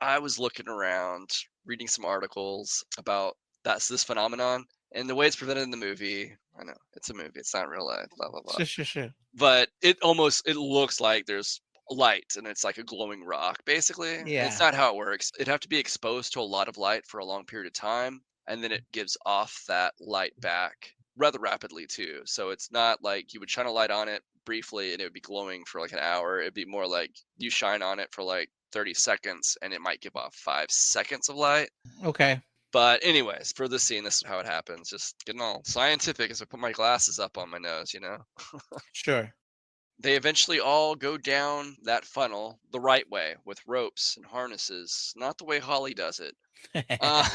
I was looking around, reading some articles about that's this phenomenon and the way it's presented in the movie. I know it's a movie, it's not real life, blah blah blah. Sure. But it looks like there's light and it's like a glowing rock basically. It's Yeah. not how it works. It'd have to be exposed to a lot of light for a long period of time, and then it gives off that light back rather rapidly too. So it's not like you would shine a light on it briefly and it would be glowing for like an hour. It'd be more like you shine on it for like 30 seconds and it might give off 5 seconds of light. Okay. But anyways, for this scene, this is how it happens. Just getting all scientific as I put my glasses up on my nose, you know? Sure. They eventually all go down that funnel the right way with ropes and harnesses, not the way Holly does it. Uh,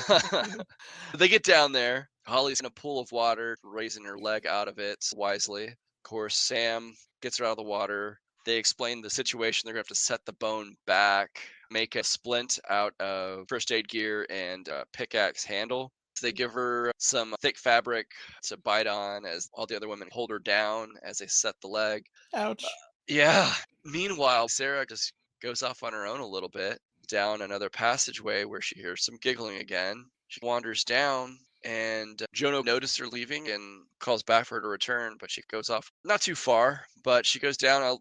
they get down there. Holly's in a pool of water, raising her leg out of it wisely. Of course, Sam gets her out of the water. They explain the situation. They're going to have to set the bone back, make a splint out of first aid gear and a pickaxe handle. They give her some thick fabric to bite on as all the other women hold her down as they set the leg. Ouch. Yeah. Meanwhile, Sarah just goes off on her own a little bit down another passageway where she hears some giggling again. She wanders down, and Jono notices her leaving and calls back for her to return, but she goes off not too far, but she goes down a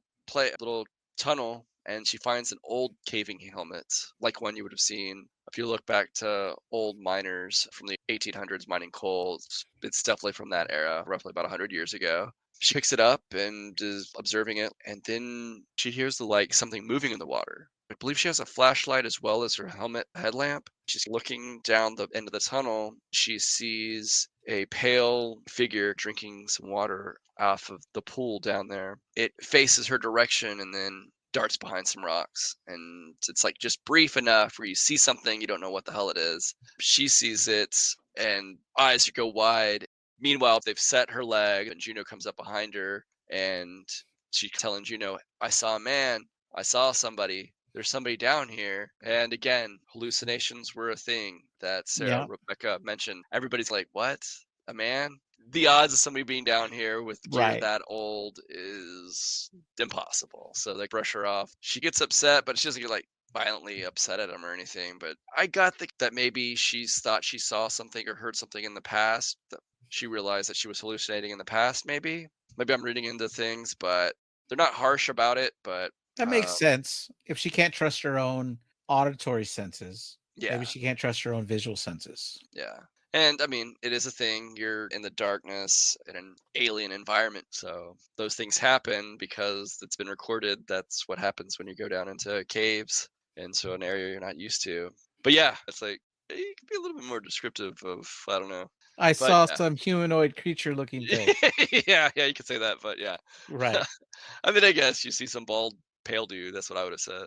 little tunnel and she finds an old caving helmet, like one you would have seen if you look back to old miners from the 1800s mining coal. It's definitely from that era, roughly about 100 years ago. She picks it up and is observing it, and then she hears something moving in the water. I believe she has a flashlight as well as her helmet headlamp. She's looking down the end of the tunnel. She sees a pale figure drinking some water off of the pool down there. It faces her direction and then darts behind some rocks. And it's like just brief enough where you see something, you don't know what the hell it is. She sees it and eyes go wide. Meanwhile, they've set her leg, and Juno comes up behind her, and she's telling Juno, "I saw a man. I saw somebody. There's somebody down here." And again, hallucinations were a thing that Sarah Yeah. Rebecca mentioned. Everybody's like, "What? A man?" The odds of somebody being down here with gear Right. that old is impossible. So they brush her off. She gets upset, but she doesn't get like violently upset at him or anything. But I got that maybe she's thought she saw something or heard something in the past. She realized that she was hallucinating in the past, maybe. Maybe I'm reading into things, but they're not harsh about it, but That makes sense. If she can't trust her own auditory senses, maybe Yeah, she can't trust her own visual senses. yeah. And I mean, it is a thing. You're in the darkness in an alien environment. So those things happen because it's been recorded. That's what happens when you go down into caves, into an area you're not used to. But yeah, it's like you could be a little bit more descriptive of, I don't know. I But saw some humanoid creature looking thing. yeah, you could say that. But yeah, Right. I mean, I guess you see some bald, pale dude. That's what I would have said.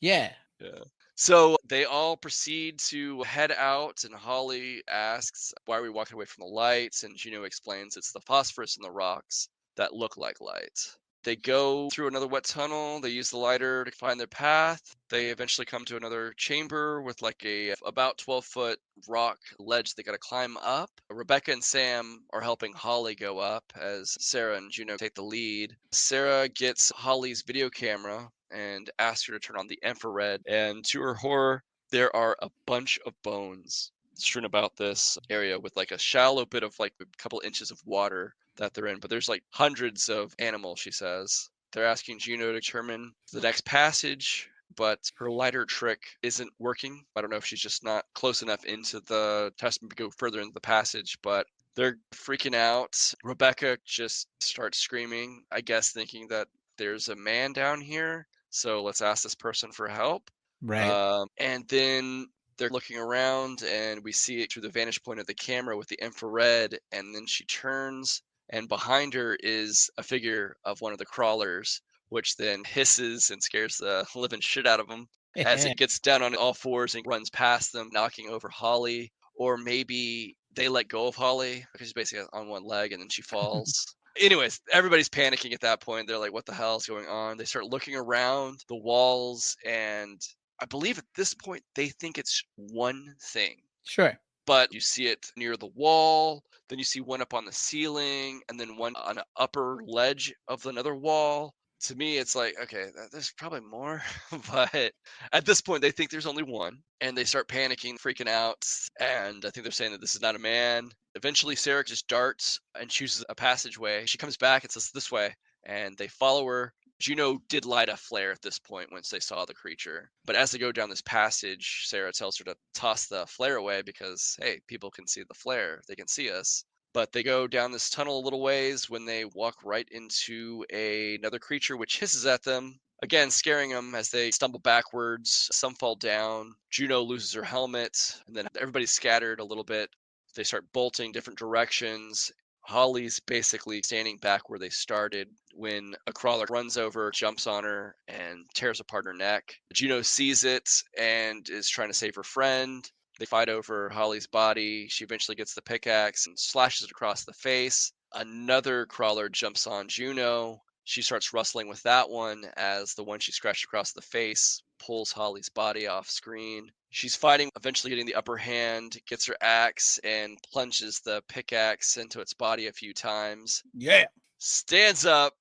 Yeah. Yeah. So they all proceed to head out, and Holly asks, "Why are we walking away from the lights?" And Juno explains it's the phosphorus in the rocks that look like light. They go through another wet tunnel. They use the lighter to find their path. They eventually come to another chamber with like a about 12-foot rock ledge they got to climb up. Rebecca and Sam are helping Holly go up as Sarah and Juno take the lead. Sarah gets Holly's video camera and asks her to turn on the infrared. And to her horror, there are a bunch of bones strewn about this area with like a shallow bit of like a couple inches of water that they're in. But there's like hundreds of animals, she says. They're asking Juno to determine the next passage, but her lighter trick isn't working. I don't know if she's just not close enough into the testament to go further into the passage, but they're freaking out. Rebecca just starts screaming, I guess thinking that there's a man down here, so let's ask this person for help. Right. And then they're looking around, and we see it through the vantage point of the camera with the infrared. And then she turns, and behind her is a figure of one of the crawlers, which then hisses and scares the living shit out of them as it gets down on all fours and runs past them, knocking over Holly. Or maybe they let go of Holly because she's basically on one leg and then she falls. Anyways, everybody's panicking at that point. They're like, what the hell is going on? They start looking around the walls, and I believe at this point they think it's one thing. Sure. But you see it near the wall, then you see one up on the ceiling, and then one on an upper ledge of another wall. To me, it's like, okay, there's probably more, but at this point, they think there's only one, and they start panicking, freaking out, and I think they're saying that this is not a man. Eventually, Sarah just darts and chooses a passageway. She comes back and says, "This way," and they follow her. Juno did light a flare at this point once they saw the creature. But as they go down this passage, Sarah tells her to toss the flare away because, hey, people can see the flare. They can see us. But they go down this tunnel a little ways when they walk right into another creature which hisses at them, again scaring them as they stumble backwards. Some fall down. Juno loses her helmet, and then everybody's scattered a little bit. They start bolting different directions. Holly's basically standing back where they started when a crawler runs over, jumps on her, and tears apart her neck. Juno sees it and is trying to save her friend. They fight over Holly's body. She eventually gets the pickaxe and slashes it across the face. Another crawler jumps on Juno. She starts wrestling with that one as the one she scratched across the face pulls Holly's body off screen. She's fighting, eventually getting the upper hand, gets her axe and plunges the pickaxe into its body a few times. Yeah. Stands up.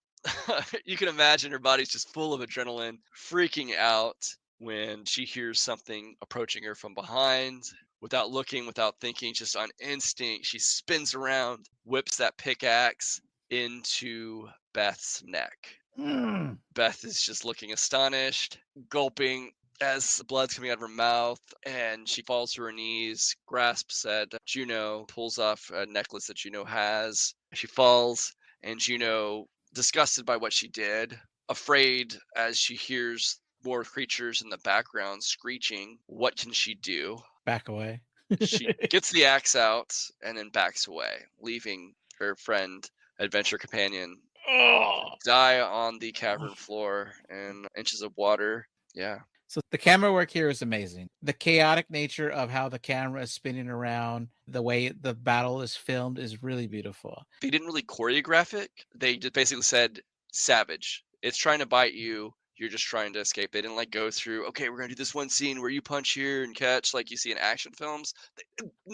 You can imagine her body's just full of adrenaline, freaking out when she hears something approaching her from behind. Without looking, without thinking, just on instinct, she spins around, whips that pickaxe into Beth's neck. Mm. Beth is just looking astonished, gulping as blood's coming out of her mouth, and she falls to her knees, grasps at Juno, pulls off a necklace that Juno has. She falls, and Juno, disgusted by what she did, afraid as she hears more creatures in the background screeching, what can she do? Back away. She gets the axe out and then backs away, leaving her friend, adventure companion, Oh. die on the cavern floor in inches of water. Yeah. So the camera work here is amazing. The chaotic nature of how the camera is spinning around, the way the battle is filmed is really beautiful. They didn't really choreograph it. They just basically said, savage. It's trying to bite you. You're just trying to escape. They didn't like go through, okay, we're going to do this one scene where you punch here and catch like you see in action films.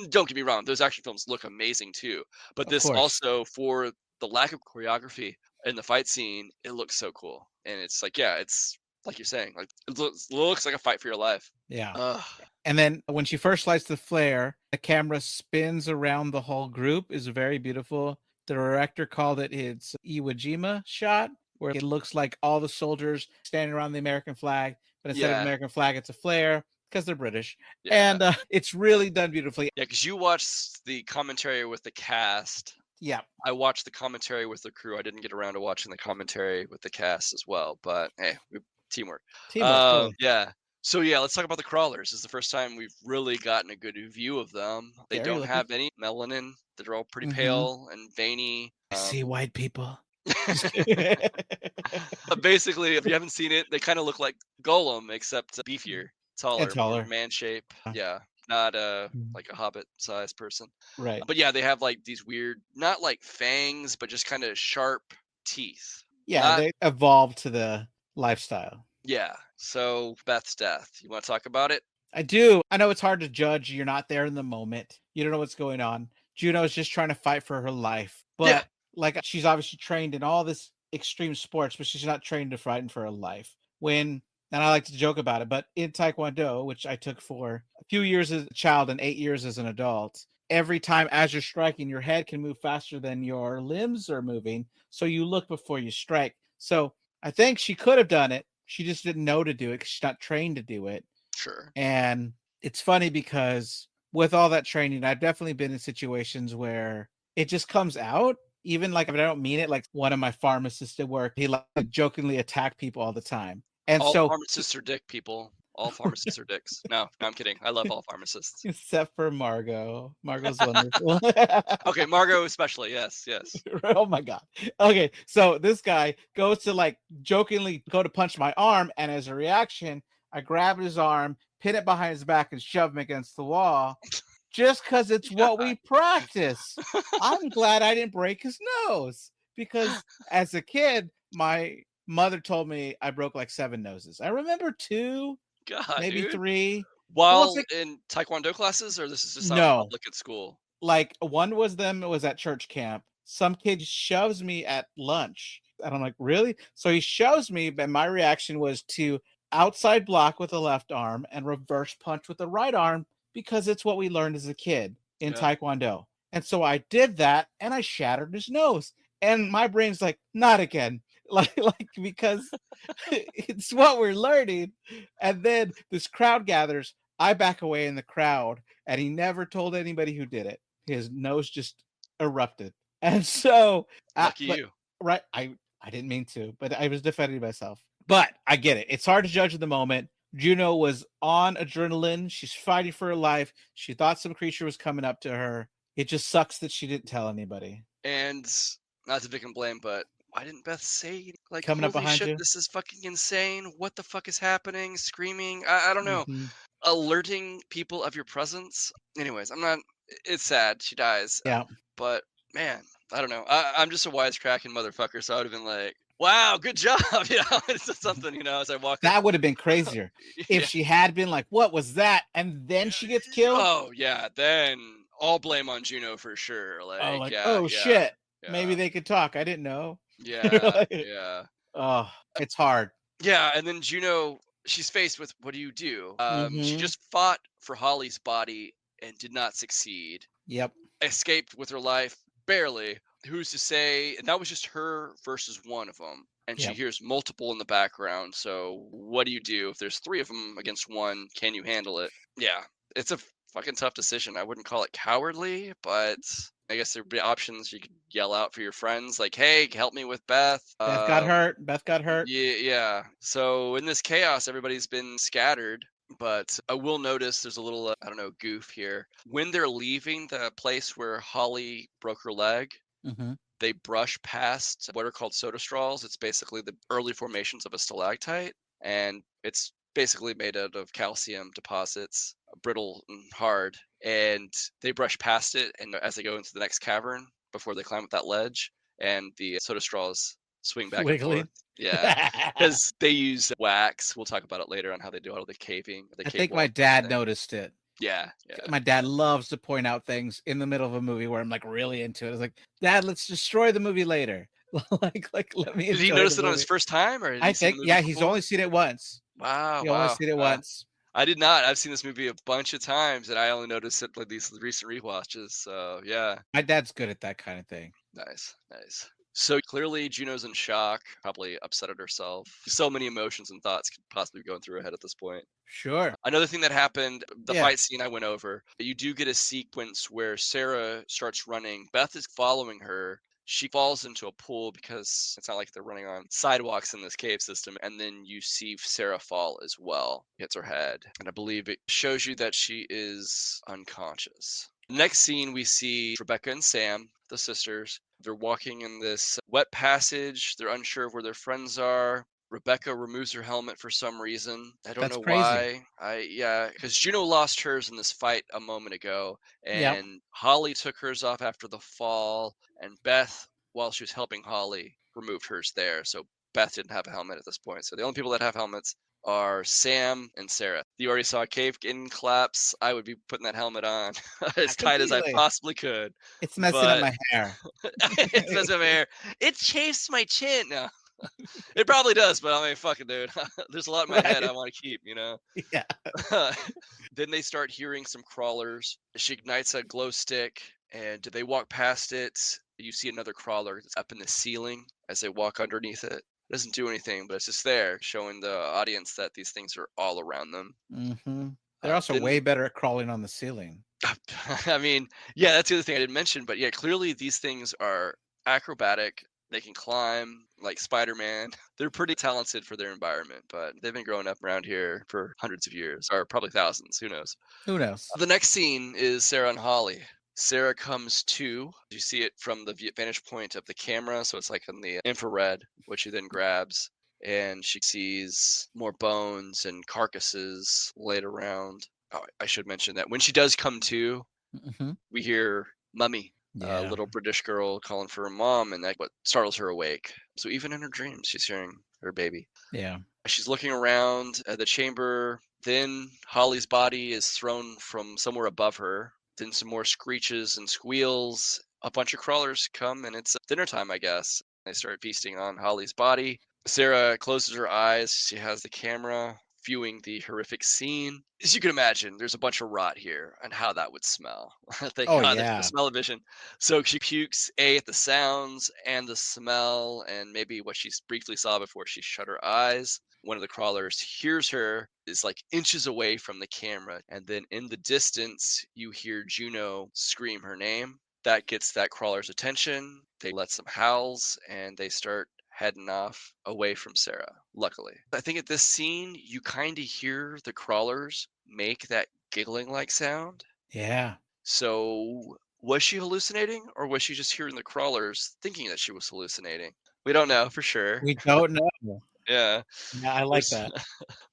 Don't get me wrong. Those action films look amazing too. But Of this course. also, for the lack of choreography in the fight scene, it looks so cool. And it's like, yeah, it's like you're saying, like it looks like a fight for your life. Yeah. Ugh. And then when she first lights the flare, the camera spins around the whole group is very beautiful. The director called it its Iwo Jima shot, where it looks like all the soldiers standing around the American flag, but instead of Yeah. American flag, it's a flare because they're British. Yeah. And it's really done beautifully. Yeah, because you watched the commentary with the cast. Yeah. I watched the commentary with the crew. I didn't get around to watching the commentary with the cast as well, but hey, teamwork. Teamwork, totally. Yeah. So yeah, let's talk about the crawlers. This is the first time we've really gotten a good view of them. They Very don't looking. have any melanin. They're all pretty Mm-hmm. pale and veiny. I see white people. Basically, if you haven't seen it, they kind of look like Golem, except beefier, And taller, more taller. man shape. Yeah, not Mm. like a hobbit-sized person. Right. But yeah, they have like these weird, not like fangs, but just kind of sharp teeth. Yeah, Not they evolved to the lifestyle. Yeah. So Beth's death. You want to talk about it? I do. I know it's hard to judge. You're not there in the moment. You don't know what's going on. Juno's just trying to fight for her life. Yeah. But like she's obviously trained in all this extreme sports, but she's not trained to fight for her life. And I like to joke about it, but in Taekwondo, which I took for a few years as a child and 8 years as an adult, every time as you're striking, your head can move faster than your limbs are moving. So you look before you strike. So I think she could have done it. She just didn't know to do it because she's not trained to do it. Sure. And it's funny because with all that training, I've definitely been in situations where it just comes out. Even like if I don't mean it, like one of my pharmacists at work, he like to jokingly attack people all the time. And All so pharmacists are dick people. All pharmacists are dicks. No, I'm kidding. I love all pharmacists. except for Margot. Margot's wonderful. Okay, Margot especially. Yes, yes. Oh my god. Okay, so this guy goes to like jokingly go to punch my arm, and as a reaction, I grab his arm, pin it behind his back, and shove him against the wall. Just because it's what we practice. I'm glad I didn't break his nose because as a kid, my mother told me I broke like 7 noses. I remember 2, God, maybe dude. 3. Well, it's While like, in Taekwondo classes, or this is just out in no, public at school? like one was them, it was at church camp. Some kid shoves me at lunch. And I'm like, really? So he shoves me, but my reaction was to outside block with the left arm and reverse punch with the right arm because it's what we learned as a kid in Yeah. Taekwondo. And so I did that and I shattered his nose. And my brain's like, not again. Like because it's what we're learning. And then this crowd gathers. I back away in the crowd, and he never told anybody who did it. His nose just erupted. And so, Lucky but you. right, I didn't mean to, but I was defending myself. But I get it. It's hard to judge in the moment. Juno was on adrenaline. She's fighting for her life. She thought some creature was coming up to her. It just sucks that she didn't tell anybody. And not to victim blame, but why didn't Beth say like, Coming up holy behind shit, you. this is fucking insane? What the fuck is happening? Screaming? I don't know. Mhm. Alerting people of your presence. Anyways, I'm not. It's sad. She dies. Yeah. But man, I don't know. I'm just a wisecracking motherfucker, so I would have been like, "Wow, good job," you know, it's just something, as I walk up. That would have been crazier if Yeah. she had been like, "What was that?" and then she gets killed. Oh yeah, then all blame on Juno for sure. Oh, Like, like, yeah, oh yeah, shit, maybe yeah, they could talk. I didn't know. yeah, yeah. Oh, it's hard. Yeah, and then Juno, she's faced with what do you do? She Mm-hmm. just fought for Holly's body and did not succeed. Yep. Escaped with her life, barely. Who's to say? And that was just her versus one of them. And she Yep. hears multiple in the background. So what do you do if there's 3 of them against one? Can you handle it? Yeah, it's a fucking tough decision. I wouldn't call it cowardly, but I guess there'd be options. You could yell out for your friends, like, "Hey, help me with Beth." Beth got hurt. Beth got hurt. Yeah, yeah. So in this chaos, everybody's been scattered. But I will notice there's a little, I don't know, goof here. When they're leaving the place where Holly broke her leg, Mm-hmm. they brush past what are called soda straws. It's basically the early formations of a stalactite, and it's basically made out of calcium deposits, brittle and hard. And they brush past it, and as they go into the next cavern before they climb up that ledge, and the soda straws swing back and forth. Wiggling. Yeah, because they use wax. We'll talk about it later on how they do all the caving, the I cave think my walls. dad noticed it. Yeah, yeah. My dad loves to point out things in the middle of a movie where I'm like really into it. I was like, Dad, let's destroy the movie later. like let me Did he enjoy the notice it on his movie. first time, or had I he seen the think, movie yeah, he's before? only seen it once. Wow, He only wow, seen it wow. once. I did not. I've seen this movie a bunch of times, and I only noticed it like these recent rewatches. So yeah, My dad's good at that kind of thing. Nice, nice. So clearly Juno's in shock, probably upset at herself. So many emotions and thoughts could possibly be going through her head at this point. Sure. Another thing that happened, the Yeah. fight scene I went over, you do get a sequence where Sarah starts running. Beth is following her. She falls into a pool because it's not like they're running on sidewalks in this cave system. And then you see Sarah fall as well, hits her head. And I believe it shows you that she is unconscious. Next scene, we see Rebecca and Sam, the sisters. They're walking in this wet passage. They're unsure of where their friends are. Rebecca removes her helmet for some reason. I don't That's know crazy. why. Yeah, because Juno lost hers in this fight a moment ago, Yep. and Holly took hers off after the fall, and Beth, while she was helping Holly, removed hers there. So Beth didn't have a helmet at this point. So the only people that have helmets are Sam and Sarah. You already saw a cave in collapse. I would be putting that helmet on as tight as I Completely. possibly could. It's messing up But my hair. it's messed up my hair. It chafes my chin. No, it probably does, but I mean, fucking dude, there's a lot in my head Right. I want to keep, you know. Yeah. Then they start hearing some crawlers. She ignites a glow stick, and they walk past it. You see another crawler that's up in the ceiling as they walk underneath it. It doesn't do anything, but it's just there, showing the audience that these things are all around them. Hmm. They're also Then way better at crawling on the ceiling. I mean, yeah, that's the other thing I didn't mention, but yeah, clearly these things are acrobatic. They can climb like Spider-Man. They're pretty talented for their environment, but they've been growing up around here for hundreds of years, or probably thousands. Who knows? Who knows? The next scene is Sarah and Holly. Sarah comes to. You see it from the vantage point of the camera, so it's like in the infrared, which she then grabs, and she sees more bones and carcasses laid around. Oh, I should mention that when she does come to, Hmm. we hear "Mummy," a Yeah. little British girl calling for her mom, and that what startles her awake. So even in her dreams, she's hearing her baby. Yeah. She's looking around at the chamber. Then Holly's body is thrown from somewhere above her. Then some more screeches and squeals. A bunch of crawlers come, and it's dinner time, I guess. They start feasting on Holly's body. Sarah closes her eyes. She has the camera viewing the horrific scene. As you can imagine, there's a bunch of rot here and how that would smell. Thank Oh God there's the yeah. smell of vision. So she pukes at the sounds and the smell and maybe what she briefly saw before she shut her eyes. One of the crawlers hears her, is like inches away from the camera, and then in the distance you hear Juno scream her name. That gets that crawler's attention. They let some howls and they start heading off away from Sarah, luckily. I think at this scene you kind of hear the crawlers make that giggling like sound. Yeah. So was she hallucinating, or was she just hearing the crawlers thinking that she was hallucinating? We don't know for sure. We don't know. Yeah. Yeah, I like There's that.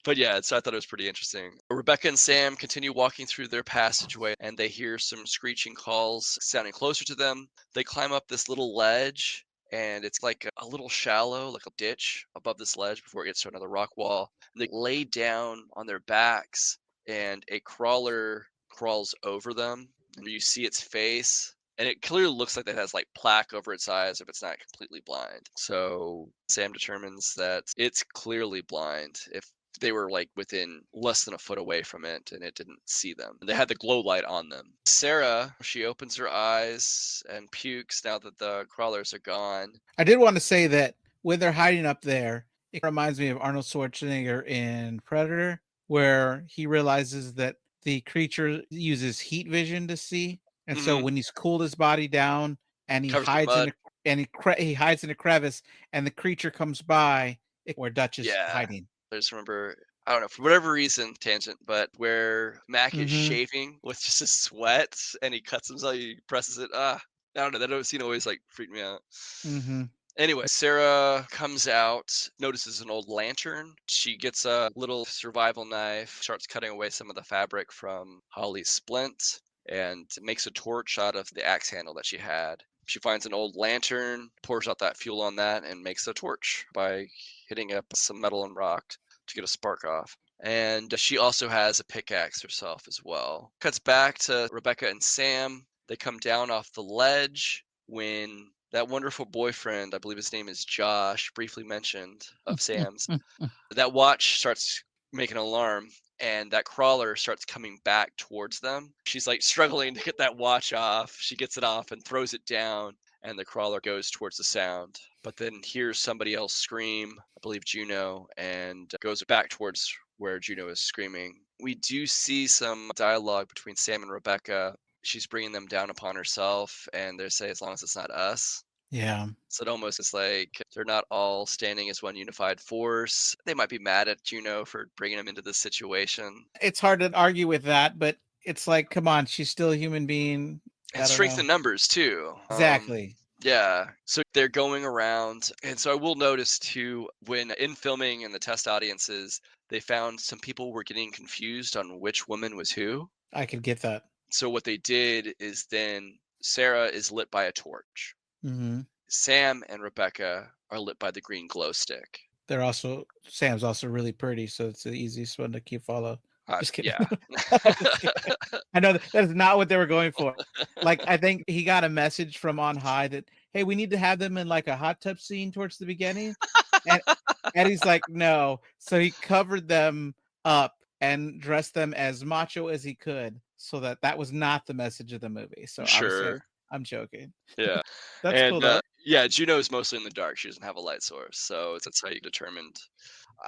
but yeah, so I thought it was pretty interesting. Rebecca and Sam continue walking through their passageway and they hear some screeching calls sounding closer to them. They climb up this little ledge and it's like a little shallow, like a ditch above this ledge before it gets to another rock wall. And they lay down on their backs and a crawler crawls over them and you see its face and it clearly looks like it has like plaque over its eyes if it's not completely blind. So Sam determines that it's clearly blind if they were like within less than a foot away from it and it didn't see them. They had the glow light on them. Sarah, she opens her eyes and pukes now that the crawlers are gone. I did want to say that when they're hiding up there, it reminds me of Arnold Schwarzenegger in Predator, where he realizes that the creature uses heat vision to see, and so Hmm. when he's cooled his body down and he Covers with hides in mud. a he hides in a crevice, and the creature comes by where Dutch is Yeah. hiding. I just remember, I don't know, for whatever reason, tangent, but where Mac is Mm-hmm. shaving with just his sweat and he cuts himself, he presses it. I don't know. That scene always like freaked me out. Mm-hmm. Anyway, Sarah comes out, notices an old lantern. She gets a little survival knife, starts cutting away some of the fabric from Holly's splint, and makes a torch out of the axe handle that she had. She finds an old lantern, pours out that fuel on that, and makes a torch by hitting up some metal and rock to get a spark off. And she also has a pickaxe herself as well. Cuts back to Rebecca and Sam. They come down off the ledge when that wonderful boyfriend, I believe his name is Josh, briefly mentioned of Sam's, that watch starts making an alarm and that crawler starts coming back towards them. She's like struggling to get that watch off. She gets it off and throws it down. and the crawler goes towards the sound, but then hears somebody else scream, I believe Juno, and goes back towards where Juno is screaming. We do see some dialogue between Sam and Rebecca. She's bringing them down upon herself, and they say, as long as it's not us. Yeah. So it almost is like they're not all standing as one unified force. They might be mad at Juno for bringing them into this situation. It's hard to argue with that, but it's like, come on, she's still a human being. And I don't strength know. in numbers too. Exactly. Yeah. So they're going around. And so I will notice too, when in filming and the test audiences, they found some people were getting confused on which woman was who. I could get that. So what they did is then Sarah is lit by a torch. Hmm. Sam and Rebecca are lit by the green glow stick. Sam's also really pretty, so it's the easiest one to keep follow. Just kidding. Yeah. Just kidding. I know that is not what they were going for. Like, I think he got a message from on high that, hey, we need to have them in like a hot tub scene towards the beginning. And he's like, no. So he covered them up and dressed them as macho as he could, so that was not the message of the movie. So obviously Sure. I'm joking. Yeah. That's cool And though. yeah, Juno is mostly in the dark. She doesn't have a light source. So that's how you determined.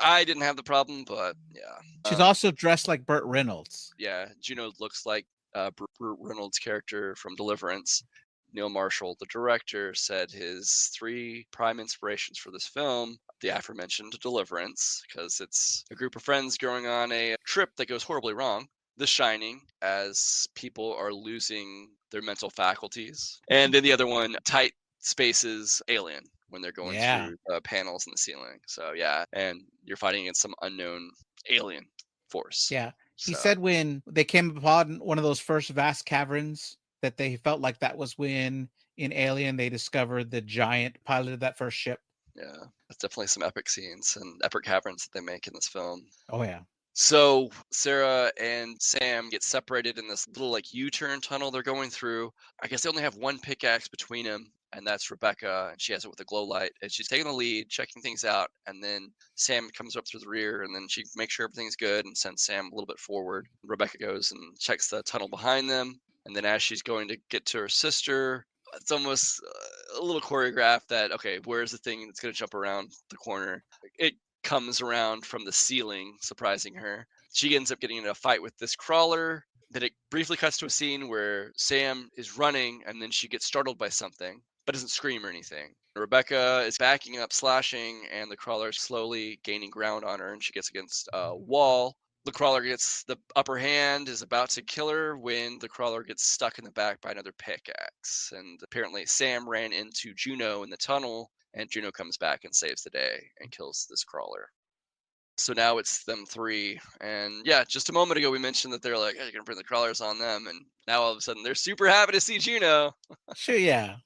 I didn't have the problem, but yeah. She's also dressed like Burt Reynolds. Yeah, Juno looks like Burt Reynolds' character from Deliverance. Neil Marshall, the director, said his three prime inspirations for this film, the aforementioned Deliverance, because it's a group of friends going on a trip that goes horribly wrong. The Shining, as people are losing their mental faculties. And then the other one, Tight Spaces, Alien, when they're going Yeah. through panels in the ceiling. So yeah, and you're fighting against some unknown alien force. Yeah. He So said when they came upon one of those first vast caverns that they felt like that was when in Alien they discovered the giant piloted that first ship. yeah, that's definitely some epic scenes and epic caverns that they make in this film. Oh yeah. So Sarah and Sam get separated in this little like U-turn tunnel they're going through. I guess they only have one pickaxe between them, and that's Rebecca, and she has it with a glow light. And she's taking the lead, checking things out, and then Sam comes up through the rear, and then she makes sure everything's good and sends Sam a little bit forward. Rebecca goes and checks the tunnel behind them, and then as she's going to get to her sister, it's almost a little choreographed that okay, where's the thing that's going to jump around the corner? It comes around from the ceiling, surprising her. She ends up getting in a fight with this crawler. Then it briefly cuts to a scene where Sam is running and then she gets startled by something, but doesn't scream or anything. Rebecca is backing up, slashing, and the crawler is slowly gaining ground on her, and she gets against a wall. The crawler gets the upper hand, is about to kill her when the crawler gets stuck in the back by another pickaxe. And apparently, Sam ran into Juno in the tunnel, and Juno comes back and saves the day and kills this crawler. So now it's them three. And yeah, just a moment ago, we mentioned that they're like, hey, you're going to bring the crawlers on them. And now all of a sudden, they're super happy to see Juno. Sure, yeah.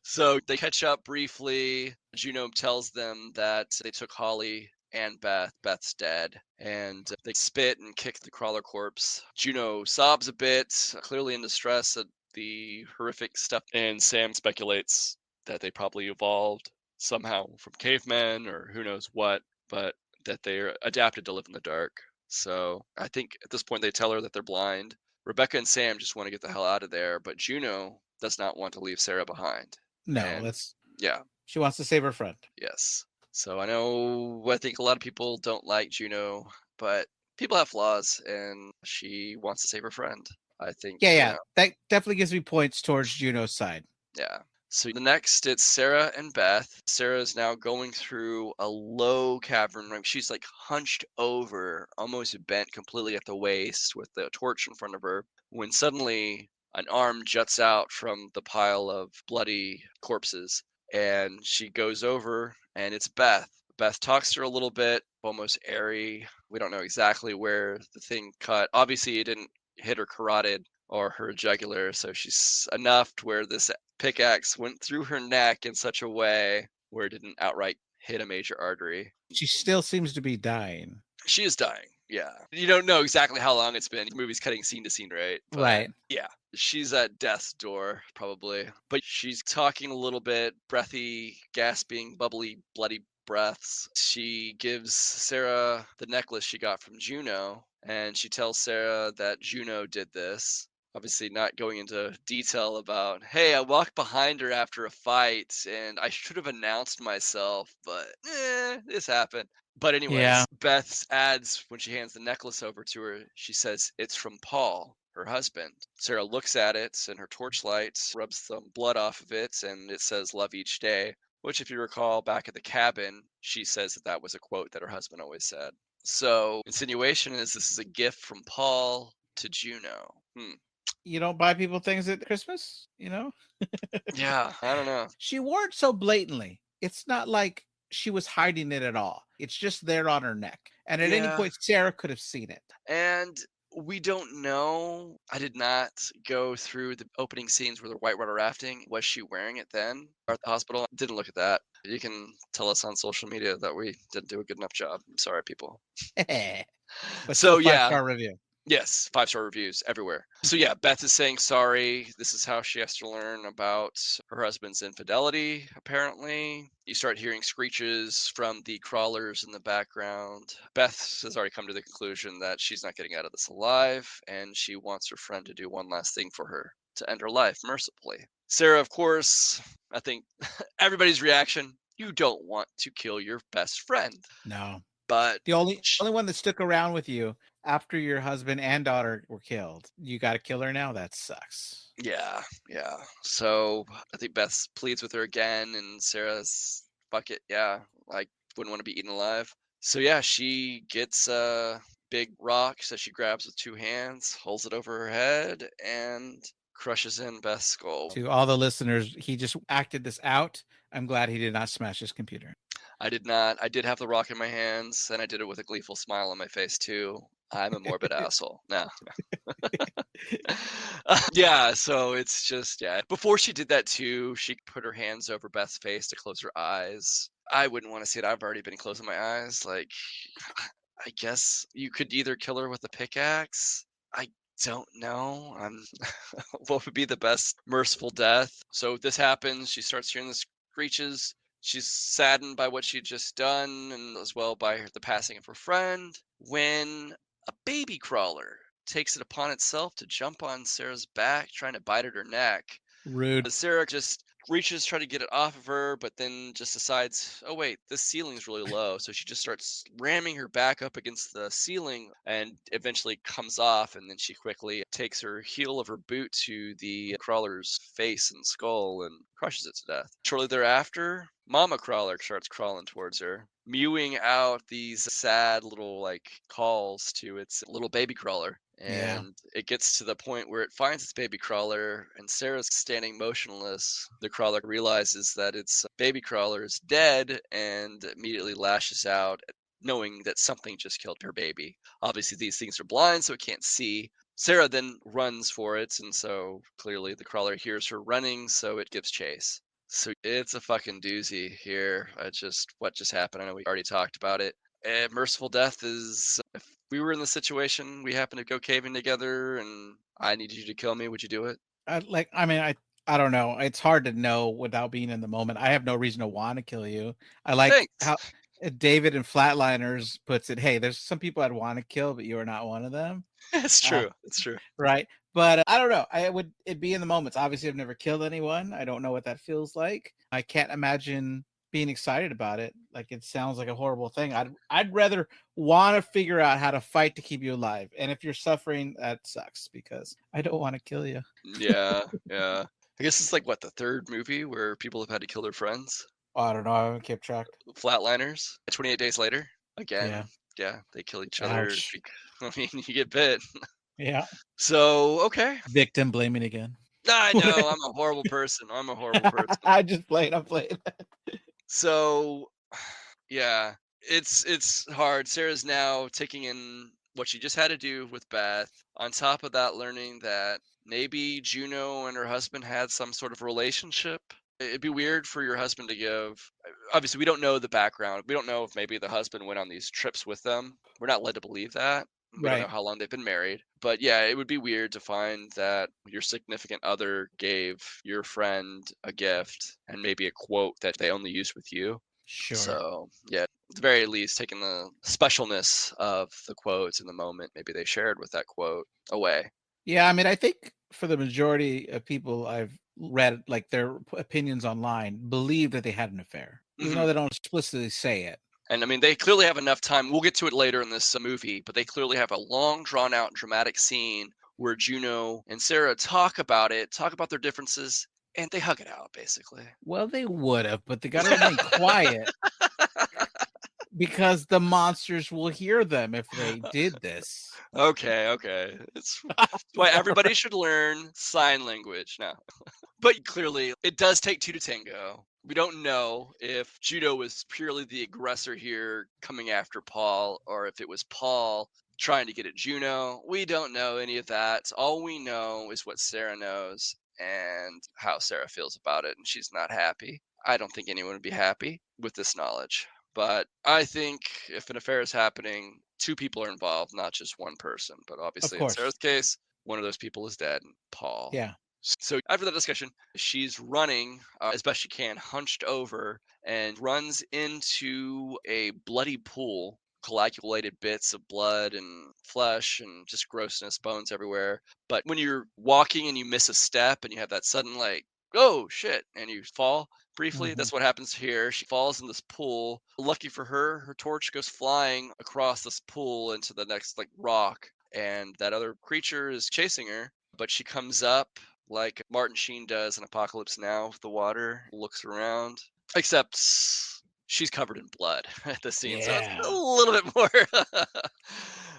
So they catch up briefly. Juno tells them that they took Holly and Beth. Beth's dead. And they spit and kick the crawler corpse. Juno sobs a bit, clearly in distress at the horrific stuff. And Sam speculates that they probably evolved somehow from cavemen or who knows what, but that they're adapted to live in the dark. So I think at this point they tell her that they're blind. Rebecca and Sam just want to get the hell out of there, but Juno does not want to leave Sarah behind. No, And yeah, she wants to save her friend. yes. So I think a lot of people don't like Juno, but people have flaws and she wants to save her friend. I think, Yeah. That definitely gives me points towards Juno's side. yeah. So the next, it's Sarah and Beth. Sarah is now going through a low cavern. Right? She's like hunched over, almost bent completely at the waist with the torch in front of her, when suddenly an arm juts out from the pile of bloody corpses. And she goes over, and it's Beth. Beth talks to her a little bit, almost airy. We don't know exactly where the thing cut. Obviously, it didn't hit her carotid or her jugular, so she's enough to where this pickaxe went through her neck in such a way where it didn't outright hit a major artery. She still seems to be dying. She is dying. Yeah. You don't know exactly how long it's been. The movie's cutting scene to scene, right? But Right. yeah. She's at death's door, probably. But she's talking a little bit, breathy, gasping, bubbly, bloody breaths. She gives Sarah the necklace she got from Juno, and she tells Sarah that Juno did this. obviously not going into detail about, hey, I walked behind her after a fight and I should have announced myself, but this happened. But Yeah. anyways, Beth adds when she hands the necklace over to her, she says, it's from Paul, her husband. Sarah looks at it and her torchlight rubs some blood off of it and it says, love each day, which, if you recall, back at the cabin, she says that that was a quote that her husband always said. So, insinuation is this is a gift from Paul to Juno. You don't buy people things at Christmas, Yeah, I don't know. She wore it so blatantly. It's not like she was hiding it at all. It's just there on her neck. And at any Yeah, point, Sarah could have seen it. and we don't know. I did not go through the opening scenes where they're whitewater rafting. Was she wearing it then or at the hospital? Didn't look at that. You can tell us on social media that we didn't do a good enough job. I'm sorry, people. But still So, yeah, 5-star review. yes, 5-star reviews everywhere. So yeah, Beth is saying sorry. This is how she has to learn about her husband's infidelity, apparently. You start hearing screeches from the crawlers in the background. Beth has already come to the conclusion that she's not getting out of this alive, and she wants her friend to do one last thing for her to end her life mercifully. Sarah, of course, I think everybody's reaction, you don't want to kill your best friend. No. But The only one that stuck around with you after your husband and daughter were killed. You got to kill her now? That sucks. yeah, yeah. So I think Beth pleads with her again, and Sarah's, fuck it, yeah, I wouldn't want to be eaten alive. So yeah, she gets a big rock that she grabs with two hands, holds it over her head, and crushes in Beth's skull. To all the listeners, he just acted this out. I'm glad he did not smash his computer. I did not. I did have the rock in my hands, and I did it with a gleeful smile on my face too. I'm a morbid asshole. No. Yeah, so it's just, yeah. Before she did that too, she put her hands over Beth's face to close her eyes. I wouldn't want to see it. I've already been closing my eyes. Like, I guess you could either kill her with a pickaxe. I don't know. What would be the best merciful death? So this happens. She starts hearing the screeches. She's saddened by what she'd just done, and as well by the passing of her friend, when a baby crawler takes it upon itself to jump on Sarah's back, trying to bite at her neck. Rude. Sarah just reaches to try to get it off of her, but then just decides, oh wait, this ceiling's really low. So she just starts ramming her back up against the ceiling and eventually comes off. And then she quickly takes her heel of her boot to the crawler's face and skull and crushes it to death. Shortly thereafter, Mama Crawler starts crawling towards her, mewing out these sad little like calls to its little baby crawler. Yeah. And it gets to the point where it finds its baby crawler, and Sarah's standing motionless. The crawler realizes that its baby crawler is dead and immediately lashes out, knowing that something just killed her baby. Obviously, these things are blind, so it can't see. Sarah then runs for it, and so clearly the crawler hears her running, so it gives chase. So it's a fucking doozy here. What just happened? I know we already talked about it. Merciful death is, if we were in the situation, we happen to go caving together, and I needed you to kill me, would you do it? I don't know. It's hard to know without being in the moment. I have no reason to want to kill you. I like Thanks. how David in Flatliners puts it. Hey, there's some people I'd want to kill, but you are not one of them. It's Uh, true. It's true. right. But I don't know. It'd be in the moments. Obviously, I've never killed anyone. I don't know what that feels like. I can't imagine being excited about it. Like, it sounds like a horrible thing. I'd rather want to figure out how to fight to keep you alive. And if you're suffering, that sucks because I don't want to kill you. Yeah, yeah. I guess it's like what, the third movie where people have had to kill their friends? Oh, I don't know. I haven't kept track. Flatliners. 28 Days Later. Yeah. Again, yeah, they kill each other. Ouch. I mean, you get bit. Yeah. So, okay. Victim blaming again. I know, I'm a horrible person. I'm a horrible person. I'm playing. So, yeah, it's hard. Sarah's now taking in what she just had to do with Beth. On top of that, learning that maybe Juno and her husband had some sort of relationship. It'd be weird for your husband to give. Obviously, we don't know the background. We don't know if maybe the husband went on these trips with them. We're not led to believe that. We don't know Right. how long they've been married. But yeah, it would be weird to find that your significant other gave your friend a gift and maybe a quote that they only used with you. Sure. So yeah, at the very least, taking the specialness of the quotes in the moment maybe they shared with that quote away. Yeah, I mean, I think for the majority of people I've read, like their opinions online, believe that they had an affair, even though Mhm. they don't explicitly say it. And I mean, they clearly have enough time. We'll get to it later in this movie, but they clearly have a long, drawn out, dramatic scene where Juno and Sarah talk about it, talk about their differences, and they hug it out, basically. Well, they would have, but they got to remain quiet because the monsters will hear them if they did this. Okay, okay. It's why So, everybody should learn sign language now. But clearly, it does take two to tango. We don't know if Judo was purely the aggressor here coming after Paul, or if it was Paul trying to get at Juno. We don't know any of that. All we know is what Sarah knows and how Sarah feels about it, and she's not happy. I don't think anyone would be happy with this knowledge. But I think if an affair is happening, two people are involved, not just one person. But of obviously, in course. Sarah's case, one of those people is dead, Paul. Yeah. So after that discussion, she's running as best she can, hunched over, and runs into a bloody pool, coagulated bits of blood and flesh and just grossness, bones everywhere. But when you're walking and you miss a step and you have that sudden like, oh shit, and you fall briefly, Hmm. that's what happens here. She falls in this pool. Lucky for her, her torch goes flying across this pool into the next like rock, and that other creature is chasing her. But she comes up like Martin Sheen does in Apocalypse Now with the water, looks around. Except she's covered in blood at the scene, so it's a Yeah. little bit more,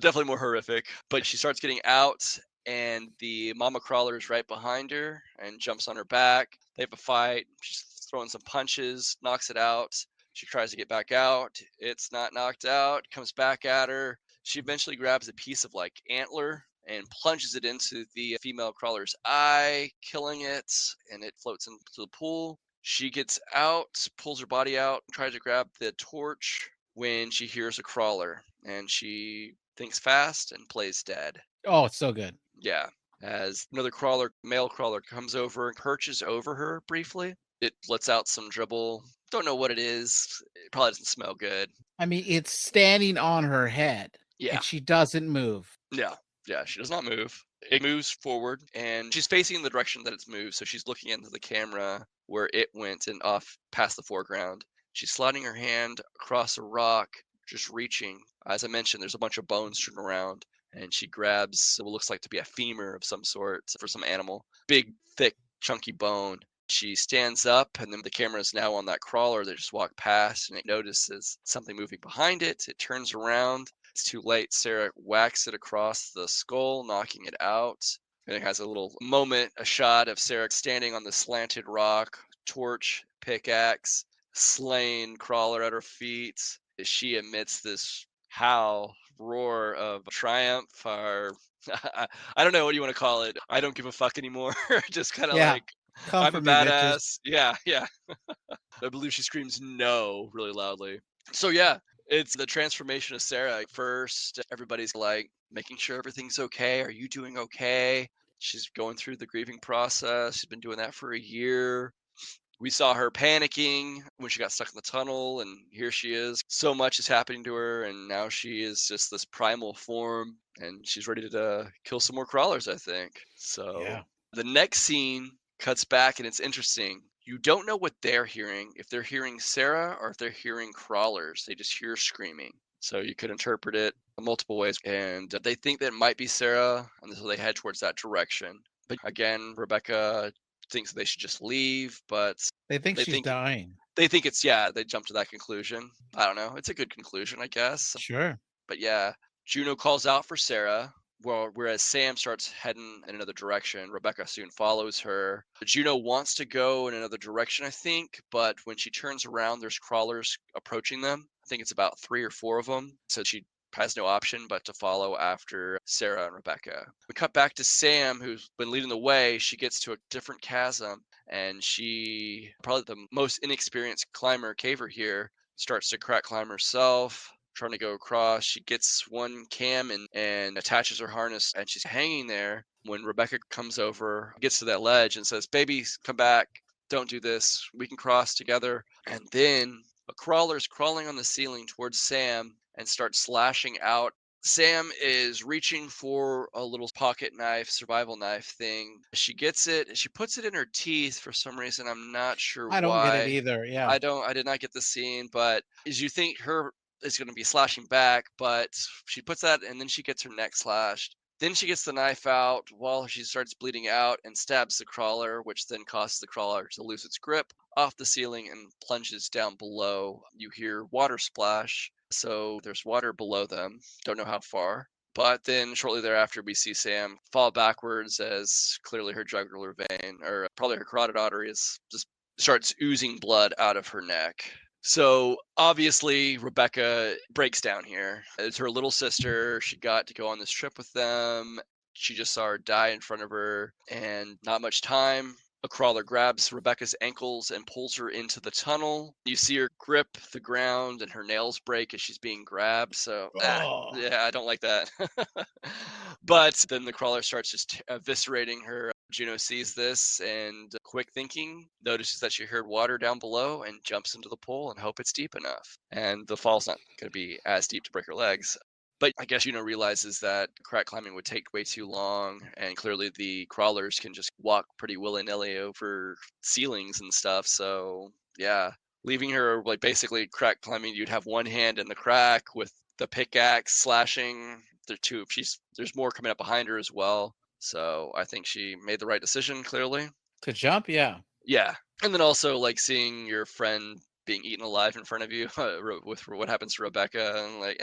definitely more horrific. But she starts getting out, and the mama crawler is right behind her and jumps on her back. They have a fight. She's throwing some punches, knocks it out. She tries to get back out. It's not knocked out. Comes back at her. She eventually grabs a piece of like antler and plunges it into the female crawler's eye, killing it, and it floats into the pool. She gets out, pulls her body out, tries to grab the torch when she hears a crawler, and she thinks fast and plays dead. Oh, it's so good. Yeah. As another crawler, male crawler, comes over and perches over her briefly. It lets out some dribble. Don't know what it is. It probably doesn't smell good. I mean, it's standing on her head Yeah. and she doesn't move. Yeah, yeah, she does not move. It moves forward and she's facing the direction that it's moved. So she's looking into the camera where it went and off past the foreground. She's sliding her hand across a rock, just reaching. As I mentioned, there's a bunch of bones strewn around, and she grabs what looks like to be a femur of some sort for some animal. Big, thick, chunky bone. She stands up, and then the camera is now on that crawler that just walked past, and it notices something moving behind it. It turns around. It's too late. Sarah whacks it across the skull, knocking it out. And it has a little moment, a shot of Sarah standing on the slanted rock, torch, pickaxe, slain crawler at her feet. As she emits this howl, roar of triumph, or I don't know what you want to call it. I don't give a fuck anymore. Just kind of Yeah. like, Come I'm a for me, bitches. badass. Yeah, yeah. I believe she screams no really loudly. So yeah, it's the transformation of Sarah. First, everybody's like making sure everything's okay. Are you doing okay? She's going through the grieving process. She's been doing that for a year. We saw her panicking when she got stuck in the tunnel, and here she is. So much is happening to her, and now she is just this primal form, and she's ready to kill some more crawlers, I think. Yeah. So the next scene cuts back, and it's interesting. You don't know what they're hearing, if they're hearing Sarah or if they're hearing crawlers. They just hear screaming. So you could interpret it multiple ways, and they think that it might be Sarah, and so they head towards that direction. But again, Rebecca thinks they should just leave, but They think they she's think dying. they think it's yeah, they jump to that conclusion. I don't know. It's a good conclusion, I guess. Sure. But yeah, Juno calls out for Sarah, well, whereas Sam starts heading in another direction. Rebecca soon follows her. Juno wants to go in another direction, I think, but when she turns around, there's crawlers approaching them. I think it's about three or four of them. So she has no option but to follow after Sarah and Rebecca. We cut back to Sam, who's been leading the way. She gets to a different chasm, and she, probably the most inexperienced climber caver here, starts to crack climb herself, trying to go across. She gets one cam and attaches her harness, and she's hanging there when Rebecca comes over, gets to that ledge and says, "Baby, come back. Don't do this. We can cross together." And then a crawler's crawling on the ceiling towards Sam and starts slashing out Sam is reaching for a little pocket knife, survival knife thing. She gets it, and she puts it in her teeth for some reason. I'm not sure I don't get it why. either. Yeah. I did not get the scene, but as you think her is going to be slashing back, but she puts that and then she gets her neck slashed. Then she gets the knife out while she starts bleeding out and stabs the crawler, which then causes the crawler to lose its grip off the ceiling and plunges down below. You hear water splash, so there's water below them. Don't know how far. But then shortly thereafter, we see Sam fall backwards as clearly her jugular vein, or probably her carotid artery, is just starts oozing blood out of her neck. So obviously, Rebecca breaks down here. It's her little sister. She got to go on this trip with them. She just saw her die in front of her, and not much time. A crawler grabs Rebecca's ankles and pulls her into the tunnel. You see her grip the ground and her nails break as she's being grabbed. So, Oh. yeah, I don't like that. But then the crawler starts just eviscerating her. Juno sees this and, quick thinking, notices that she heard water down below and jumps into the pool and hope it's deep enough. And the fall's not going to be as deep to break her legs. But I guess Juno realizes that crack climbing would take way too long, and clearly the crawlers can just walk pretty willy-nilly over ceilings and stuff. So yeah, leaving her like basically crack climbing, you'd have one hand in the crack with the pickaxe slashing. There's more coming up behind her as well. So I think she made the right decision, clearly. To jump, yeah. Yeah. And then also like seeing your friend being eaten alive in front of you with what happens to Rebecca, and like,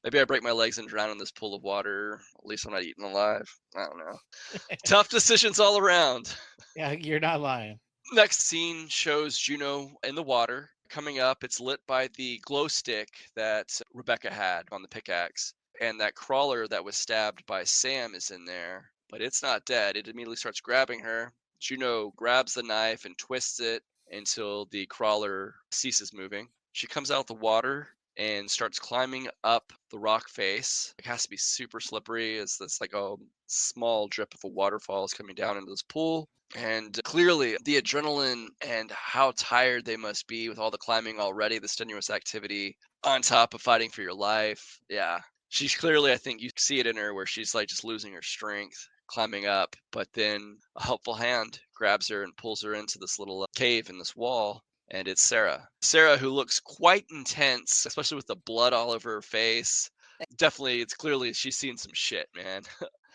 maybe I break my legs and drown in this pool of water. At least I'm not eaten alive. I don't know. Tough decisions all around. Yeah, you're not lying. Next scene shows Juno in the water. Coming up, it's lit by the glow stick that Rebecca had on the pickaxe. And that crawler that was stabbed by Sam is in there, but it's not dead. It immediately starts grabbing her. Juno grabs the knife and twists it until the crawler ceases moving. She comes out of the water and starts climbing up the rock face. It has to be super slippery as this like a small drip of a waterfall is coming down into this pool. And clearly, the adrenaline and how tired they must be with all the climbing already, the strenuous activity, on top of fighting for your life. Yeah. She's clearly, I think you see it in her where she's like just losing her strength climbing up. But then a helpful hand grabs her and pulls her into this little cave in this wall. And it's Sarah. Sarah, who looks quite intense, especially with the blood all over her face. Definitely, it's clearly she's seen some shit, man.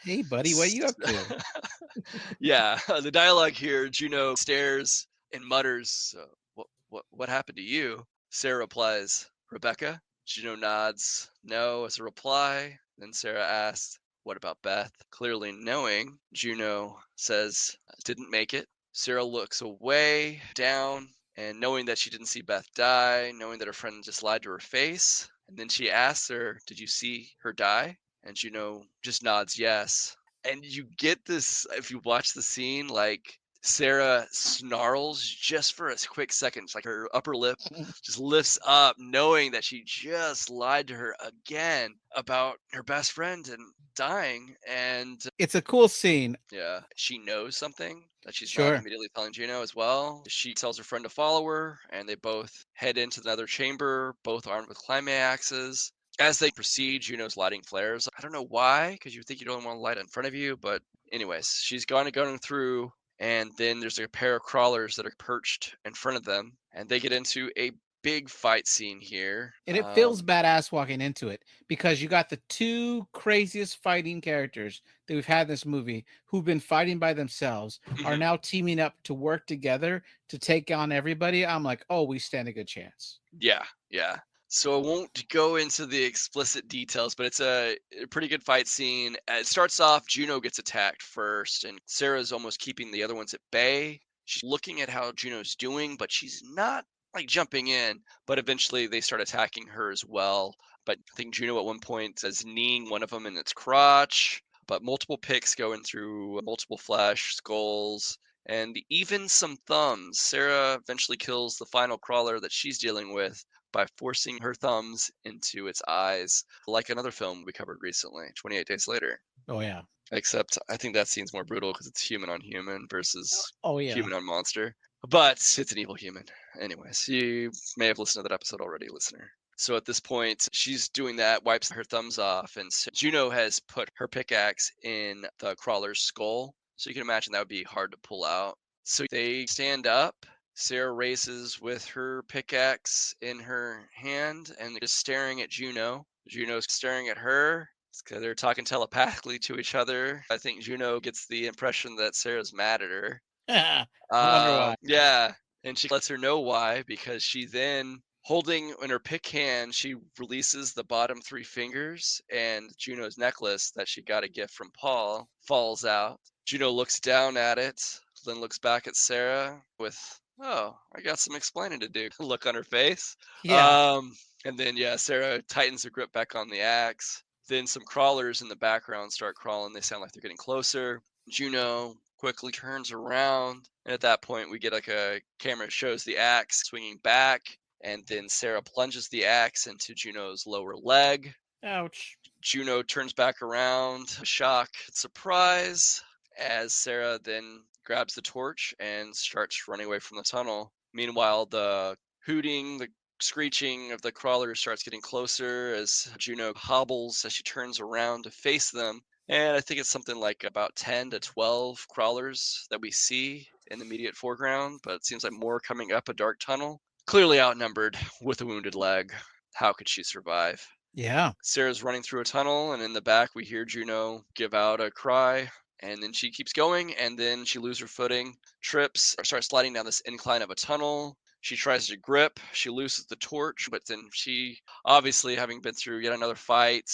Hey, buddy, what are you up to? Yeah, the dialogue here, Juno stares and mutters, what happened to you? Sarah replies, Rebecca? Juno nods no as a reply. Then Sarah asks, what about Beth? Clearly knowing, Juno says, didn't make it. Sarah looks away, down, and knowing that she didn't see Beth die, knowing that her friend just lied to her face. And then she asks her, did you see her die? And Juno just nods yes. And you get this, if you watch the scene, like Sarah snarls just for a quick second. It's like her upper lip just lifts up, knowing that she just lied to her again about her best friend and dying. And It's a cool scene. yeah, she knows something that she's not Sure. immediately telling Juno as well. She tells her friend to follow her, and they both head into another chamber, both armed with climbing axes. As they proceed, Juno's lighting flares. I don't know why, because you think you don't want to light in front of you, but anyways, she's going through, and then there's a pair of crawlers that are perched in front of them, and they get into a big fight scene here. And it feels badass walking into it because you got the two craziest fighting characters that we've had in this movie who've been fighting by themselves are now teaming up to work together to take on everybody. I'm like, oh, we stand a good chance. Yeah, yeah. So I won't go into the explicit details, but it's a pretty good fight scene. It starts off, Juno gets attacked first, and Sarah's almost keeping the other ones at bay. She's looking at how Juno's doing, but she's not like jumping in. But eventually they start attacking her as well. But I think Juno at one point says kneeing one of them in its crotch. But multiple picks going through multiple flesh, skulls, and even some thumbs. Sarah eventually kills the final crawler that she's dealing with by forcing her thumbs into its eyes, like another film we covered recently, 28 Days Later. Oh, yeah. Except I think that scene's more brutal because it's human on human versus Oh, yeah. human on monster. But it's an evil human. Anyways, you may have listened to that episode already, listener. So at this point, she's doing that, wipes her thumbs off, and Juno has put her pickaxe in the crawler's skull. So you can imagine that would be hard to pull out. So they stand up. Sarah races with her pickaxe in her hand and just staring at Juno. Juno's staring at her. They're talking telepathically to each other. I think Juno gets the impression that Sarah's mad at her. I wonder why. Yeah, and she lets her know why, because she then, holding in her pick hand, she releases the bottom three fingers, and Juno's necklace that she got a gift from Paul falls out. Juno looks down at it, then looks back at Sarah with, "Oh, I got some explaining to do," look on her face. Yeah. And then, yeah, Sarah tightens her grip back on the axe. Then some crawlers in the background start crawling. They sound like they're getting closer. Juno quickly turns around, and at that point, we get like a camera shows the axe swinging back, and then Sarah plunges the axe into Juno's lower leg. Ouch. Juno turns back around, shock, surprise, as Sarah then grabs the torch and starts running away from the tunnel. Meanwhile, the hooting, the screeching of the crawlers starts getting closer as Juno hobbles as she turns around to face them. And I think it's something like about 10 to 12 crawlers that we see in the immediate foreground, but it seems like more coming up a dark tunnel. Clearly outnumbered with a wounded leg. How could she survive? Yeah. Sarah's running through a tunnel, and in the back, we hear Juno give out a cry. And then she keeps going, and then she loses her footing, trips, or starts sliding down this incline of a tunnel. She tries to grip, she loses the torch, but then she, obviously, having been through yet another fight,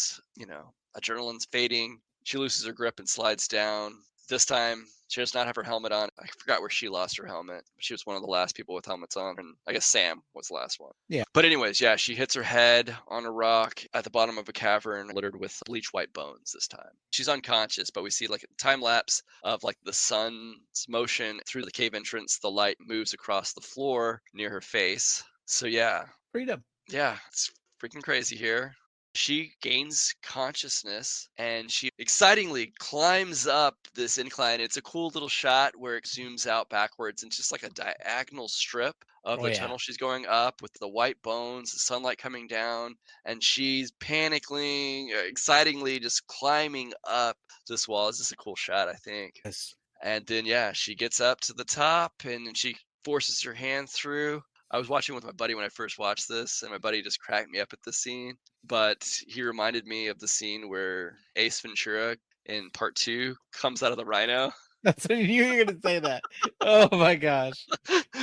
adrenaline's fading. She loses her grip and slides down. This time, she does not have her helmet on. I forgot where she lost her helmet. She was one of the last people with helmets on, and I guess Sam was the last one. Yeah. But anyways, yeah, she hits her head on a rock at the bottom of a cavern littered with bleach white bones this time. She's unconscious, but we see like a time lapse of like the sun's motion through the cave entrance. The light moves across the floor near her face. So yeah, Freedom. yeah, it's freaking crazy here. She gains consciousness and she excitingly climbs up this incline. It's a cool little shot where it zooms out backwards and just like a diagonal strip of Oh, the yeah. tunnel she's going up with the white bones, the sunlight coming down, and she's panicking, excitingly just climbing up this wall. This is a cool shot, I think. Yes. And then, yeah, she gets up to the top and then she forces her hand through. I was watching with my buddy when I first watched this, and my buddy just cracked me up at the scene. But he reminded me of the scene where Ace Ventura in part 2 comes out of the rhino. That's what you were going to say that. Oh my gosh.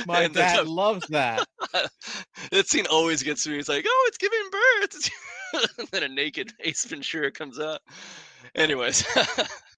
My And then dad loves that. that scene always gets me. He's like, "Oh, it's giving birth." And then a naked Ace Ventura comes out. Anyways,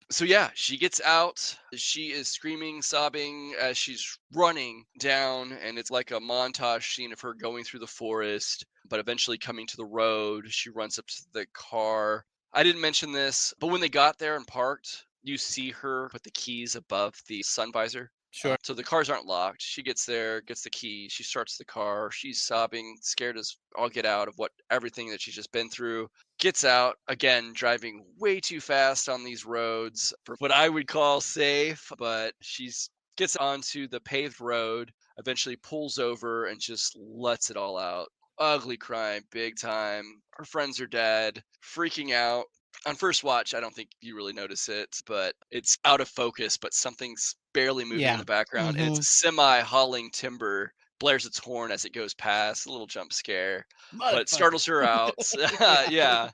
so yeah, she gets out. She is screaming, sobbing as she's running down, and it's like a montage scene of her going through the forest, but eventually coming to the road. She runs up to the car. I didn't mention this, but when they got there and parked, you see her put the keys above the sun visor. Sure. So the cars aren't locked. She gets there, gets the key. She starts the car. She's sobbing, scared as all get out of everything that she's just been through. Gets out again, driving way too fast on these roads for what I would call safe, but she's gets onto the paved road, eventually pulls over and just lets it all out. Ugly crime, big time. Her friends are dead, freaking out. On first watch, I don't think you really notice it, but it's out of focus, but something's barely moving in Yeah. the background, and it's a Mhm. semi hauling timber, blares its horn as it goes past, a little jump scare, but it Motherfucker. startles her out. Yeah. Yeah.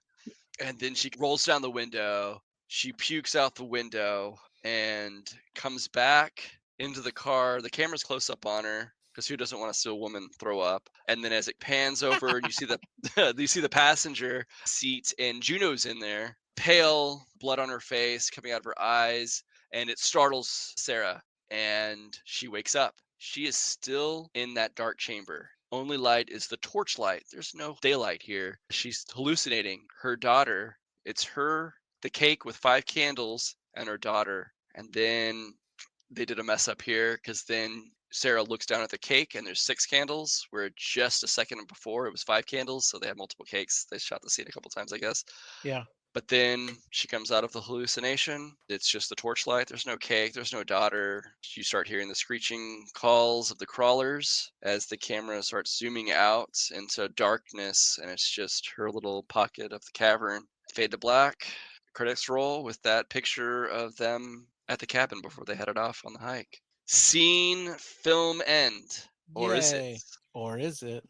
And then she rolls down the window, she pukes out the window, and comes back into the car. The camera's close up on her because who doesn't want to see a woman throw up? And then as it pans over, and you see the you see the passenger seat, and Juno's in there, pale, blood on her face, coming out of her eyes, and it startles Sarah, and she wakes up. She is still in that dark chamber. Only light is the torchlight. There's no daylight here. She's hallucinating. Her daughter, it's her, the cake with 5 candles, and her daughter. And then they did a mess up here because then Sarah looks down at the cake and there's 6 candles, where just a second before it was 5 candles. So they had multiple cakes. They shot the scene a couple times, I guess. Yeah. But then she comes out of the hallucination. It's just the torchlight. There's no cake. There's no daughter. You start hearing the screeching calls of the crawlers as the camera starts zooming out into darkness, and it's just her little pocket of the cavern. Fade to black. Credits roll with that picture of them at the cabin before they headed off on the hike. Scene, film, end. Or is it? Yay. Or is it?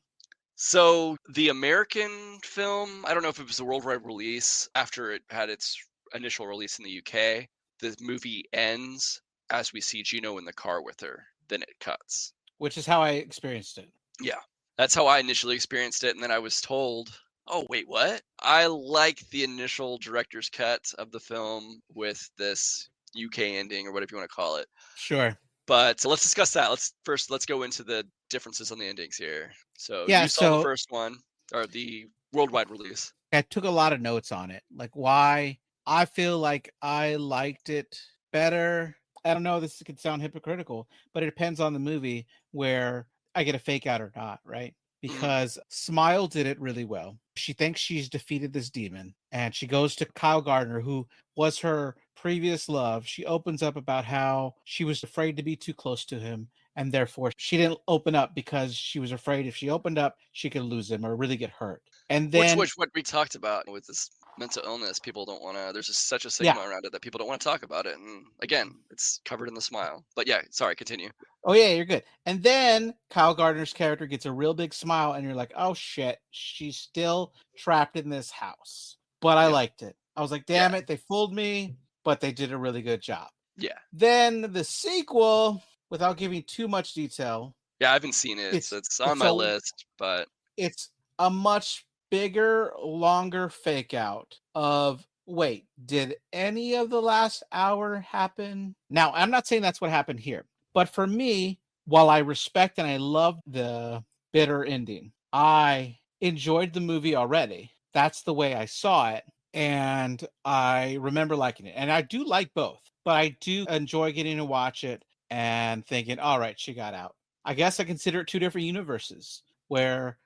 So the American film, I don't know if it was a worldwide release after it had its initial release in the UK. The movie ends as we see Gino in the car with her. Then it cuts. Which is how I experienced it. Yeah. That's how I initially experienced it. And then I was told, oh, wait, what? I like the initial director's cut of the film with this UK ending or whatever you want to call it. Sure. But let's discuss that. Let's go into the differences on the endings here. So Yeah, you saw the first one, or the worldwide release. I took a lot of notes on it. Like why I feel like I liked it better. I don't know, this could sound hypocritical, but it depends on the movie where I get a fake out or not, right? Because Smile did it really well. She thinks she's defeated this demon, and she goes to Kyle Gardner, who was her previous love. She opens up about how she was afraid to be too close to him, and therefore she didn't open up because she was afraid if she opened up, she could lose him or really get hurt. And then which what we talked about with this mental illness, people don't want to. There's just such a stigma around it that people don't want to talk about it. And again, it's covered in the smile. But yeah, sorry, continue. Oh yeah, you're good. And then Kyle Gardner's character gets a real big smile, and you're like, oh shit, she's still trapped in this house. But I liked it. I was like, damn it, they fooled me, but they did a really good job. Yeah. Then the sequel, without giving too much detail. Yeah, I haven't seen it. It's on my list, but it's a much bigger, longer fake out of wait, did any of the last hour happen? Now, I'm not saying that's what happened here, but for me, while I respect and I love the bitter ending, I enjoyed the movie already. That's the way I saw it. And I remember liking it. And I do like both, but I do enjoy getting to watch it and thinking, all right, she got out. I guess I consider it two different universes where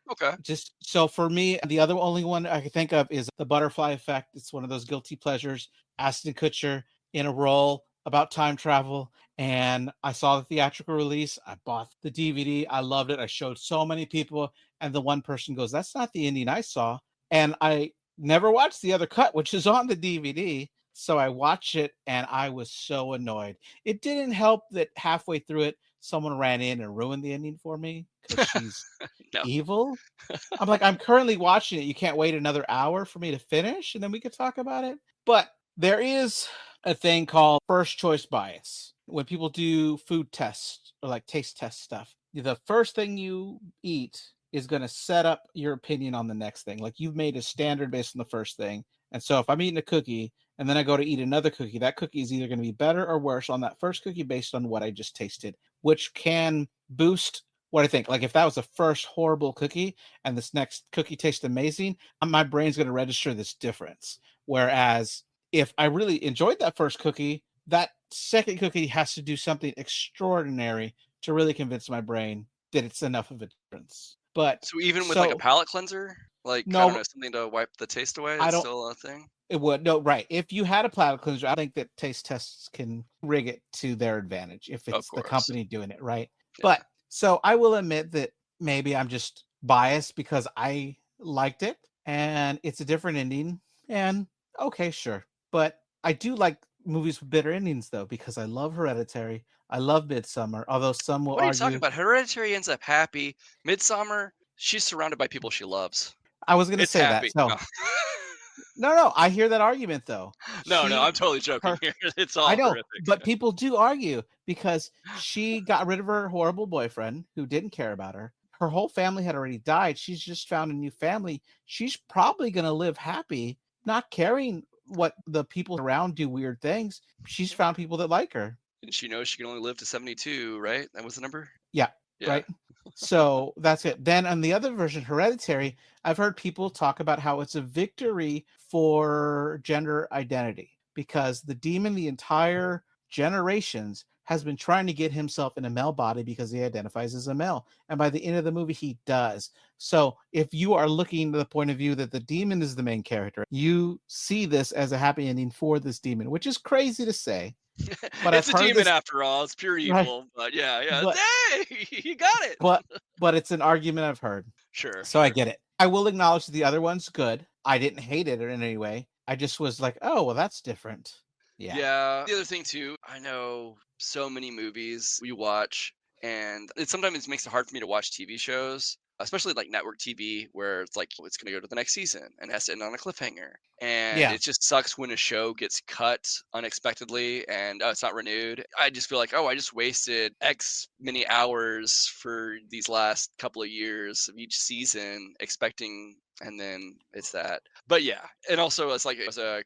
just so for me, the other only one I can think of is The Butterfly Effect. It's one of those guilty pleasures. Ashton Kutcher in a role about time travel. And I saw the theatrical release. I bought the DVD. I loved it. I showed so many people. And the one person goes, that's not the ending I saw. And I never watched the other cut, which is on the DVD. So I watched it and I was so annoyed. It didn't help that halfway through it, someone ran in and ruined the ending for me because she's evil. I'm like, I'm currently watching it. You can't wait another hour for me to finish and then we could talk about it. But there is a thing called first choice bias. When people do food tests or like taste test stuff, the first thing you eat is going to set up your opinion on the next thing. Like you've made a standard based on the first thing. And so if I'm eating a cookie and then I go to eat another cookie, that cookie is either going to be better or worse on that first cookie based on what I just tasted, which can boost what I think. Like if that was the first horrible cookie and this next cookie tastes amazing, my brain's going to register this difference. Whereas if I really enjoyed that first cookie, that second cookie has to do something extraordinary to really convince my brain that it's enough of a difference. But so even with like a palate cleanser, like I don't know, something to wipe the taste away, it's still a thing. It would right. If you had a palate cleanser, I think that taste tests can rig it to their advantage if it's the company doing it, right? Yeah. But so I will admit that maybe I'm just biased because I liked it and it's a different ending. And okay, sure. But I do like movies with bitter endings though, because I love Hereditary. I love Midsommar, although some will argue. What are you talking about? Hereditary ends up happy. Midsommar, she's surrounded by people she loves. I was going to say happy. That. So. No, I hear that argument though. No, I'm totally joking here. It's all horrific. But people do argue because she got rid of her horrible boyfriend who didn't care about her. Her whole family had already died. She's just found a new family. She's probably going to live happy, not caring what the people around do weird things. She's found people that like her. And she knows she can only live to 72, right? That was the number? Yeah. Right. So that's it. Then on the other version, Hereditary, I've heard people talk about how it's a victory for gender identity because the demon, the entire generations has been trying to get himself in a male body because he identifies as a male. And by the end of the movie, he does. So if you are looking to the point of view that the demon is the main character, you see this as a happy ending for this demon, which is crazy to say. But I've It's a heard demon this after all. It's pure right, evil. But yeah. but Hey, you got it. but but it's an argument I've heard. Sure, So I sure. get it. I will acknowledge the other one's good. I didn't hate it in any way. I just was like, oh well, that's different. Yeah. Yeah. The other thing too, I know so many movies we watch, and it sometimes makes it hard for me to watch TV shows, especially like network TV, where it's like oh, it's going to go to the next season and has to end on a cliffhanger. And Yeah. it just sucks when a show gets cut unexpectedly and it's not renewed. I just feel like, oh, I just wasted X many hours for these last couple of years of each season expecting, and then it's that. But yeah, and also it's like as a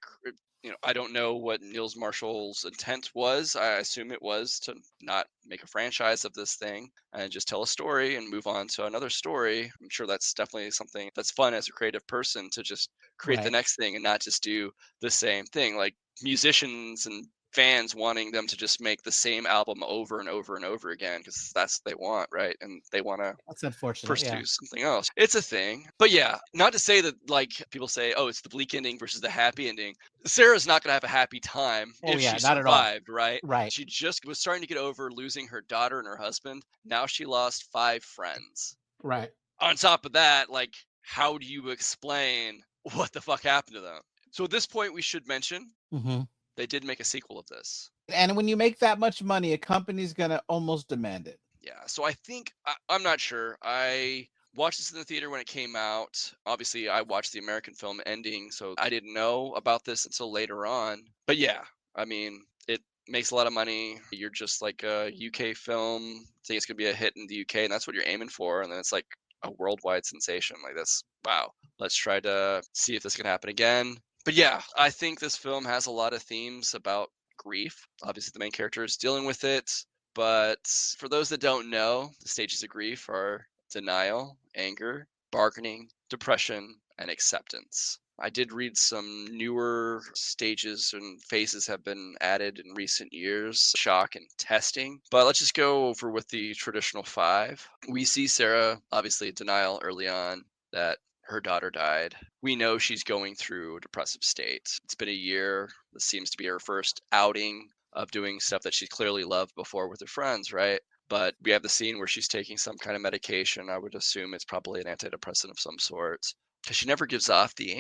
I don't know what Niels Marshall's intent was. I assume it was to not make a franchise of this thing and just tell a story and move on to another story. I'm sure that's definitely something that's fun as a creative person to just create the Right. next thing and not just do the same thing. Like musicians and fans wanting them to just make the same album over and over and over again because that's what they want, right? And they want to That's unfortunate. Yeah. pursue something else. It's a thing. But yeah, not to say that like people say, oh, it's the bleak ending versus the happy ending. Sarah's not going to have a happy time Oh if yeah, she not at all. survived, right? Right. She just was starting to get over losing her daughter and her husband. Now she lost 5 friends. Right. On top of that, like, how do you explain what the fuck happened to them? So at this point, we should mention Hmm. they did make a sequel of this. And when you make that much money, a company's gonna almost demand it. Yeah, so I think I'm not sure. I watched this in the theater when it came out. Obviously, I watched the American film ending, so I didn't know about this until later on. But yeah, I mean, it makes a lot of money. You're just like a UK film. I think it's gonna be a hit in the UK, and that's what you're aiming for. And then it's like a worldwide sensation. Like that's wow. Let's try to see if this can happen again. But yeah, I think this film has a lot of themes about grief. Obviously, the main character is dealing with it. But for those that don't know, the stages of grief are denial, anger, bargaining, depression, and acceptance. I did read some newer stages and phases have been added in recent years, shock and testing. But let's just go over with the traditional 5. We see Sarah, obviously, denial early on that her daughter died. We know she's going through a depressive state. It's been a year. This seems to be her first outing of doing stuff that she clearly loved before with her friends, right? But we have the scene where she's taking some kind of medication. I would assume it's probably an antidepressant of some sort. Because she never gives off the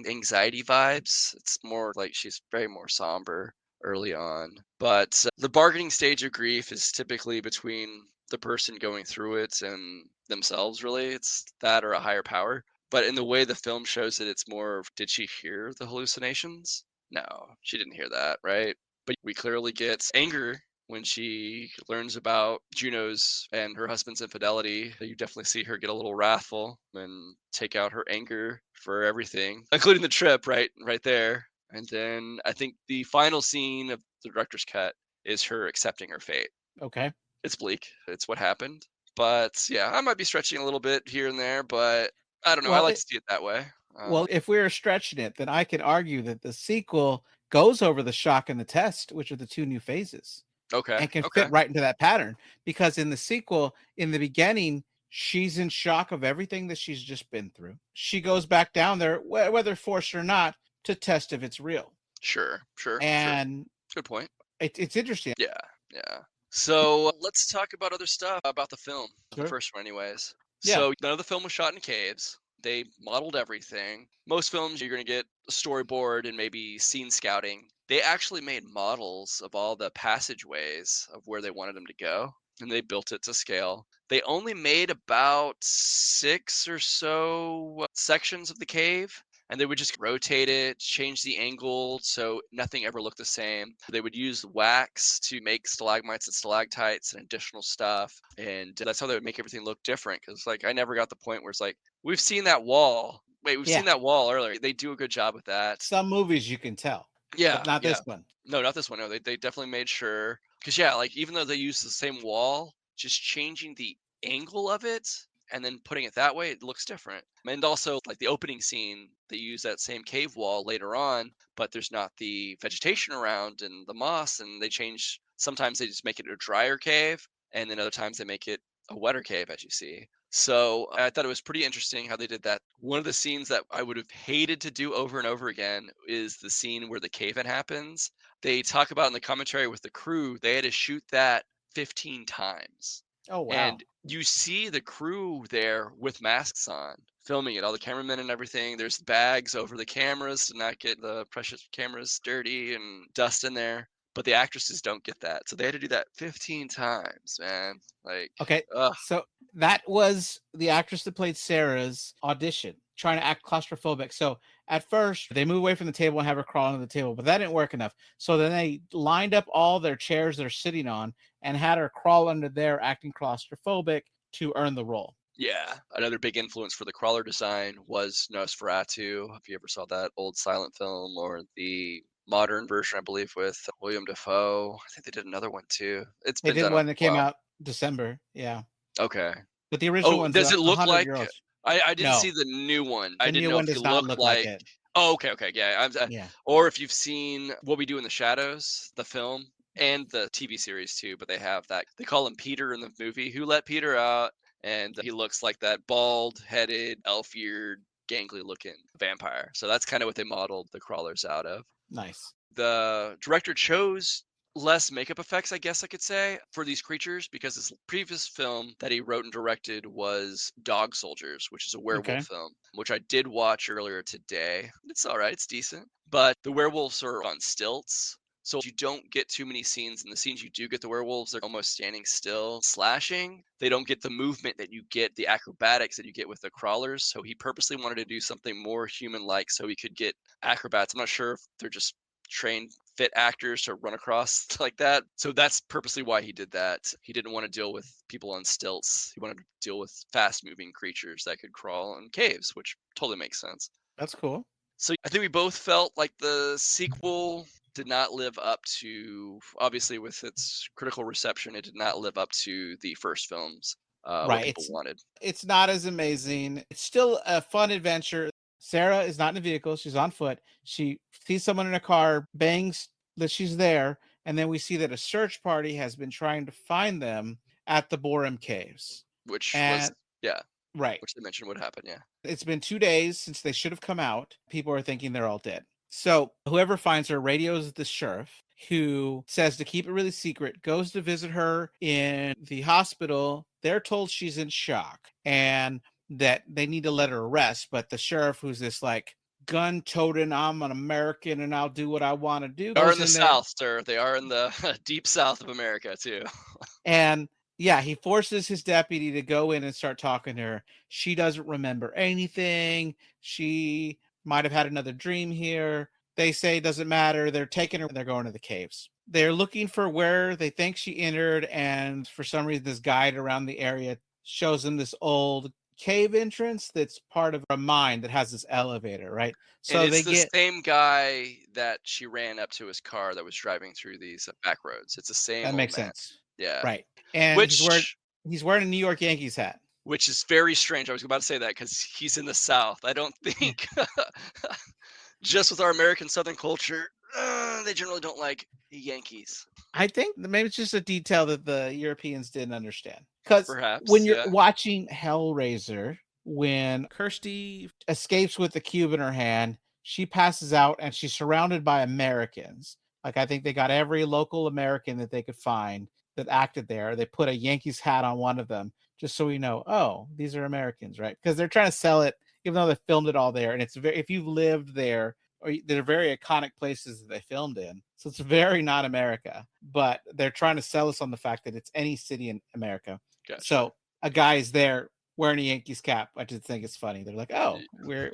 anxiety vibes. It's more like she's very more somber early on. But the bargaining stage of grief is typically between the person going through it and themselves, really. It's that or a higher power. But in the way the film shows it, it's more of did she hear the hallucinations? No, she didn't hear that, right? But we clearly get anger when she learns about Juno's and her husband's infidelity. You definitely see her get a little wrathful and take out her anger for everything, including the trip, right there. And then I think the final scene of the director's cut is her accepting her fate. Okay. It's bleak. It's what happened. But yeah, I might be stretching a little bit here and there, but I don't know. I Well, like to see it that way. if we're stretching it, then I could argue that the sequel goes over the shock and the test, which are the two new phases, Okay. and can Okay. fit right into that pattern. Because in the sequel, in the beginning, she's in shock of everything that she's just been through. She goes back down there, whether forced or not, to test if it's real. Sure. Sure. Sure. And Good point. it's interesting. Yeah, yeah. So let's talk about other stuff about the film, the Sure. first one, anyways. Yeah. So none of the film was shot in caves. They modeled everything. Most films, you're going to get a storyboard and maybe scene scouting. They actually made models of all the passageways of where they wanted them to go, and they built it to scale. They only made about 6 or so sections of the cave, and they would just rotate it, change the angle so nothing ever looked the same. They would use wax to make stalagmites and stalactites and additional stuff, and that's how they would make everything look different. Because like I never got the point where it's like we've seen that wall. Wait, we've Yeah. seen that wall earlier. They do a good job with that. Some movies you can tell, but Yeah, not yeah. this one. No, not this one. No, they definitely made sure. Because yeah, like even though they use the same wall, just changing the angle of it and then putting it that way, it looks different. And also, like the opening scene, they use that same cave wall later on, but there's not the vegetation around and the moss, and they change. Sometimes they just make it a drier cave, and then other times they make it a wetter cave, as you see. So I thought it was pretty interesting how they did that. One of the scenes that I would have hated to do over and over again is the scene where the cave-in happens. They talk about in the commentary with the crew, they had to shoot that 15 times. Oh, wow. And you see the crew there with masks on, filming it, all the cameramen and everything. There's bags over the cameras to not get the precious cameras dirty and dust in there. But the actresses don't get that. So they had to do that 15 times, man. Like, Okay. ugh. So that was the actress that played Sarah's audition, trying to act claustrophobic. So at first, they move away from the table and have her crawl under the table, but that didn't work enough. So then they lined up all their chairs they're sitting on and had her crawl under there, acting claustrophobic to earn the role. Yeah, another big influence for the crawler design was Nosferatu. If you ever saw that old silent film, or the modern version, I believe, with William Dafoe. I think they did another one too. It's They been did done a one that came while. out December. Yeah. Okay. But the original Oh, one's does it look 100 like year olds. I didn't No, see the new one. I the didn't new know one if he does not looked look like like. it. Oh, okay, yeah. Yeah. Or if you've seen What We Do in the Shadows, the film, and the TV series too, but they have that. They call him Peter in the movie. Who let Peter out? And he looks like that bald-headed, elf-eared, gangly-looking vampire. So that's kind of what they modeled the crawlers out of. Nice. The director chose less makeup effects, I guess I could say, for these creatures, because his previous film that he wrote and directed was Dog Soldiers, which is a werewolf Okay. film, which I did watch earlier today. It's all right, it's decent. But the werewolves are on stilts. So you don't get too many scenes. In the scenes you do get the werewolves, they're almost standing still, slashing. They don't get the movement that you get, the acrobatics that you get with the crawlers. So he purposely wanted to do something more human-like so he could get acrobats. I'm not sure if they're just trained fit actors to run across like that. So that's purposely why he did that. He didn't want to deal with people on stilts. He wanted to deal with fast moving creatures that could crawl in caves, which totally makes sense. That's cool. So I think we both felt like the sequel did not live up to, obviously with its critical reception, it did not live up to the first films, what Right. people wanted. It's not as amazing. It's still a fun adventure. Sarah is not in a vehicle. She's on foot. She sees someone in a car, bangs that she's there, and then we see that a search party has been trying to find them at the Borum Caves. Which was, And yeah, right. which they mentioned would happen, yeah. It's been 2 days since they should have come out. People are thinking they're all dead. So whoever finds her radios the sheriff, who says to keep it really secret, goes to visit her in the hospital. They're told she's in shock and that they need to let her rest. But the sheriff, who's this like gun-toting, I'm an American and I'll do what I want to do, They are goes in the in there South, sir. They are in the deep South of America, too. and yeah, he forces his deputy to go in and start talking to her. She doesn't remember anything. She might have had another dream here. They say it doesn't matter. They're taking her. They're going to the caves. They're looking for where they think she entered. And for some reason, this guide around the area shows them this old cave entrance that's part of a mine that has this elevator, right? And So it's they the get, same guy that she ran up to his car that was driving through these back roads. It's the same that old makes man. sense. Yeah. Right. And Which he's wearing a New York Yankees hat. which is very strange. I was about to say that because he's in the South. I don't Yeah. think just with our American Southern culture, they generally don't like Yankees. I think that maybe it's just a detail that the Europeans didn't understand. Because when Perhaps, you're yeah. watching Hellraiser, when Kirsty escapes with the cube in her hand, she passes out and she's surrounded by Americans. Like I think they got every local American that they could find that acted there. They put a Yankees hat on one of them just so we know, oh, these are Americans, right? Because they're trying to sell it, even though they filmed it all there. And it's very, if you've lived there, or they're very iconic places that they filmed in. So it's very not America, but they're trying to sell us on the fact that it's any city in America. Gotcha. So a guy is there wearing a Yankees cap. I just think it's funny. They're like, oh, we're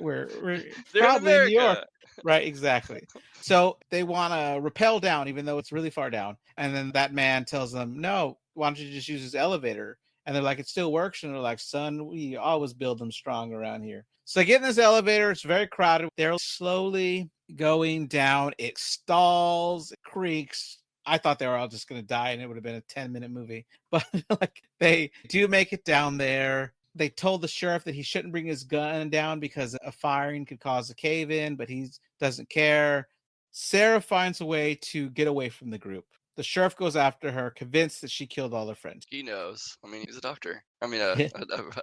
They're probably in New York. America. Right, exactly. So they want to rappel down, even though it's really far down. And then that man tells them, no, why don't you just use this elevator? And they're like, it still works. And they're like, son, we always build them strong around here. So they get in this elevator. It's very crowded. They're slowly going down. It stalls, it creaks. I thought they were all just going to die and it would have been a 10-minute movie. But like they do make it down there. They told the sheriff that he shouldn't bring his gun down because a firing could cause a cave in, but he doesn't care. Sarah finds a way to get away from the group. The sheriff goes after her, convinced that she killed all her friends. He knows. I mean, he's a doctor. I mean, Yeah.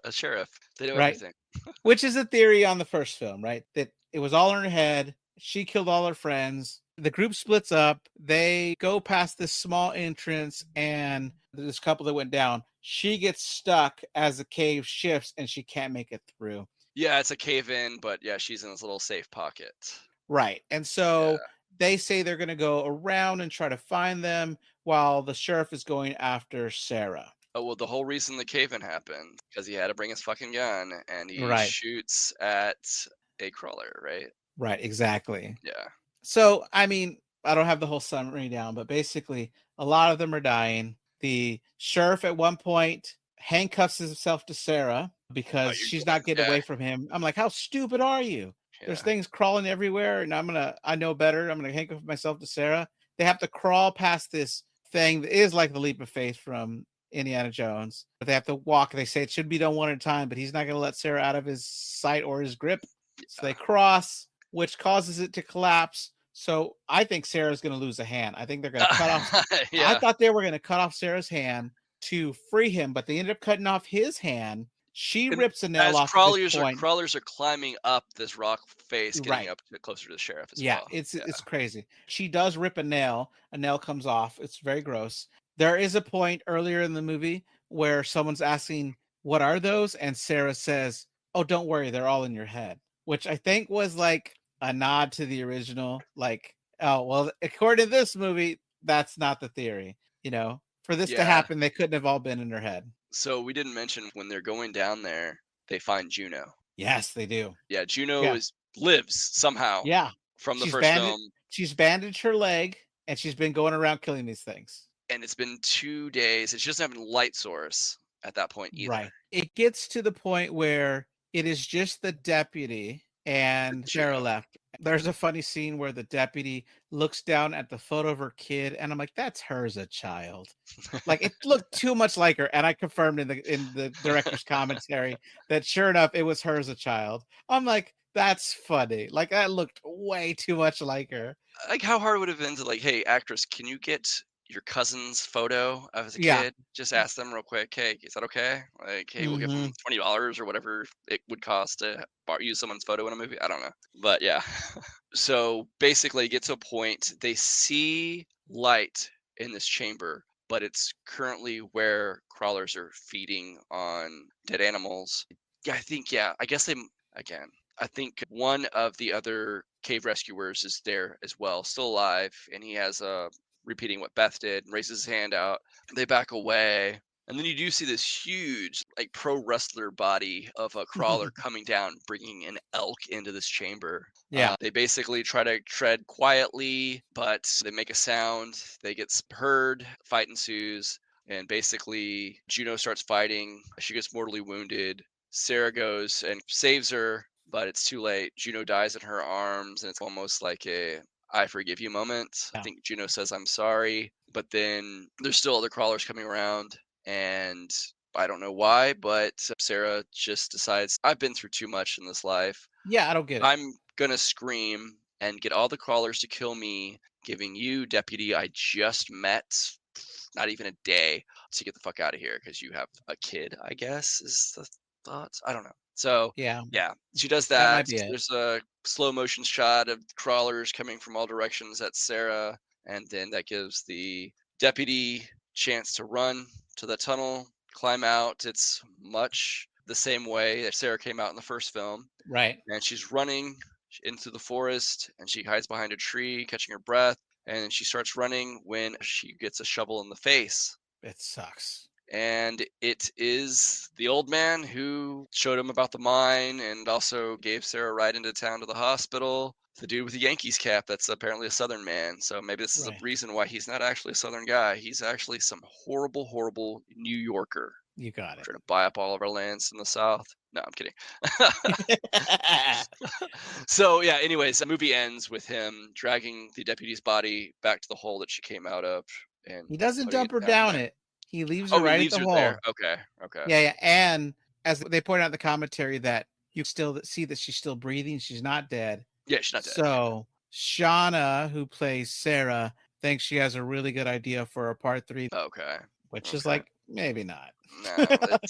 a sheriff. They know Right? everything. Which is a theory on the first film, right? That it was all in her head. She killed all her friends. The group splits up. They go past this small entrance, and this couple that went down. She gets stuck as the cave shifts, and she can't make it through. Yeah, it's a cave in, but yeah, she's in this little safe pocket. Right. And so Yeah. they say they're going to go around and try to find them while the sheriff is going after Sarah. Oh, well, the whole reason the cave in happened because he had to bring his fucking gun and he Right. shoots at a crawler, right? Right. Exactly. Yeah. So, I mean, I don't have the whole summary down, but basically, a lot of them are dying. The sheriff at one point handcuffs himself to Sarah Oh, because you're she's going. not getting Yeah. away from him. I'm like, how stupid are you? There's Yeah. things crawling everywhere, and I know better. I'm gonna handcuff myself to Sarah. They have to crawl past this thing that is like the leap of faith from Indiana Jones, but they have to walk. They say it should be done one at a time, but he's not gonna let Sarah out of his sight or his grip. So they cross, which causes it to collapse. So I think Sarah's going to lose a hand. I think they're going to cut off. I Yeah. thought they were going to cut off Sarah's hand to free him, but they ended up cutting off his hand. She And rips a nail as off at this point. crawlers are climbing up this rock face, getting Right. up to closer to the sheriff as Yeah, well. it's crazy. She does rip a nail. A nail comes off. It's very gross. There is a point earlier in the movie where someone's asking, "What are those?" and Sarah says, "Oh, don't worry, they're all in your head," which I think was like a nod to the original. Like, oh, well, according to this movie, that's not the theory. For this to Yeah. happen, they couldn't have all been in her head. So we didn't mention when they're going down there, they find Juno. Yes, they do. Yeah, Juno Yeah, is lives somehow yeah. from the She's first bandaged. film, She's bandaged her leg, and she's been going around killing these things. and it's been 2 days, and she doesn't have a light source at that point either. Right. It gets to the point where it is just the deputy and Sarah Juno. left. There's a funny scene where the deputy looks down at the photo of her kid, and I'm like, that's her as a child. Like it looked too much like her, and I confirmed in the director's commentary that sure enough, it was her as a child. I'm like, that's funny. Like that looked way too much like her. Like, how hard would it have been to, like, "Hey, actress, can you get your cousin's photo as a Yeah. kid? Just ask them real quick, 'Hey, is that okay?' Like, hey, we'll give Hmm. them $20 or whatever it would cost to use someone's photo in a movie." I don't know. But yeah. So, basically, get to a point, they see light in this chamber, but it's currently where crawlers are feeding on dead animals. Yeah, I guess again, I think one of the other cave rescuers is there as well, still alive, and he has repeating what Beth did and raises his hand out. They back away, and then you do see this huge, like pro wrestler body of a crawler coming down, bringing an elk into this chamber. Yeah. They basically try to tread quietly, but they make a sound. They get heard. Fight ensues. And basically, Juno starts fighting. She gets mortally wounded. Sarah goes and saves her, but it's too late. Juno dies in her arms, and it's almost like a I forgive you moment. I Yeah. think Juno says I'm sorry, but then there's still other crawlers coming around, and I don't know why, but Sarah just decides I've been through too much in this life. Yeah, I don't get it. I'm gonna scream and get all the crawlers to kill me, giving you, deputy I just met, not even a day, to get the fuck out of here because you have a kid, I guess, is the thought. I don't know. So, Yeah, yeah, she does that that. might be it. There's a slow motion shot of crawlers coming from all directions at Sarah, and then that gives the deputy chance to run to the tunnel, climb out. It's much the same way that Sarah came out in the first film, Right. and she's running into the forest, and she hides behind a tree, catching her breath, and she starts running when she gets a shovel in the face. It sucks. And it is the old man who showed him about the mine and also gave Sarah a ride into town to the hospital. The dude with the Yankees cap that's apparently a Southern man. So maybe this is a Right. reason why he's not actually a Southern guy. He's actually some horrible, horrible New Yorker You got it. trying to buy up all of our lands in the South. No, I'm kidding. So yeah, anyways, the movie ends with him dragging the deputy's body back to the hole that she came out of and He doesn't putting it dump her down down there. it. He leaves her Oh, he right at leaves the her there? hole. Okay, okay. Yeah, yeah, and as they point out in the commentary that you still see that she's still breathing, she's not dead. Yeah, she's not dead. So Shauna, who plays Sarah, thinks she has a really good idea for a part 3, Okay. which is Okay. like, maybe not. No,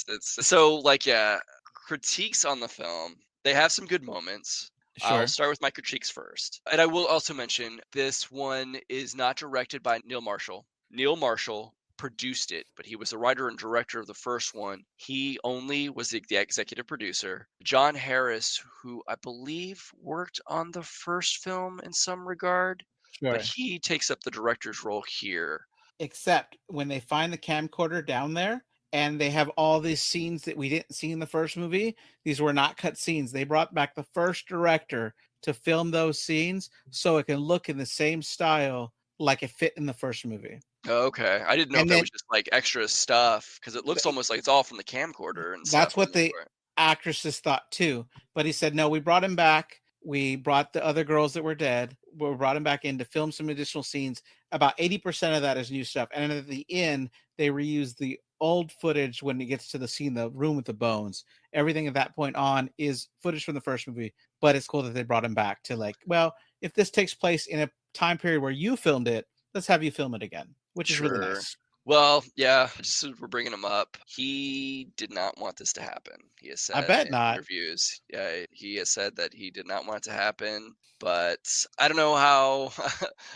it's so like yeah, critiques on the film. They have some good moments. I'll Sure, start with my critiques first. And I will also mention this one is not directed by Neil Marshall. Neil Marshall produced it, but he was the writer and director of the first one. He only was the executive producer. John Harris, who I believe worked on the first film in some regard, but sure. he takes up the director's role here. Except when they find the camcorder down there and they have all these scenes that we didn't see in the first movie, these were not cut scenes. They brought back the first director to film those scenes so it can look in the same style like it fit in the first movie. Okay. I didn't know if And that then was just, like, extra stuff because it looks th- almost like it's all from the camcorder and that's stuff, what and the actresses thought too. But he said, no, we brought him back. We brought the other girls that were dead. We brought him back in to film some additional scenes. About 80% of that is new stuff. And at the end, they reuse the old footage when it gets to the scene, the room with the bones. Everything at that point on is footage from the first movie. But it's cool that they brought him back to like, well, if this takes place in a time period where you filmed it, let's have you film it again, which is really Sure. nice. Well, yeah, just as we're bringing him up, he did not want this to happen. He has I said bet in not. interviews, yeah, he has said that he did not want it to happen. But I don't know how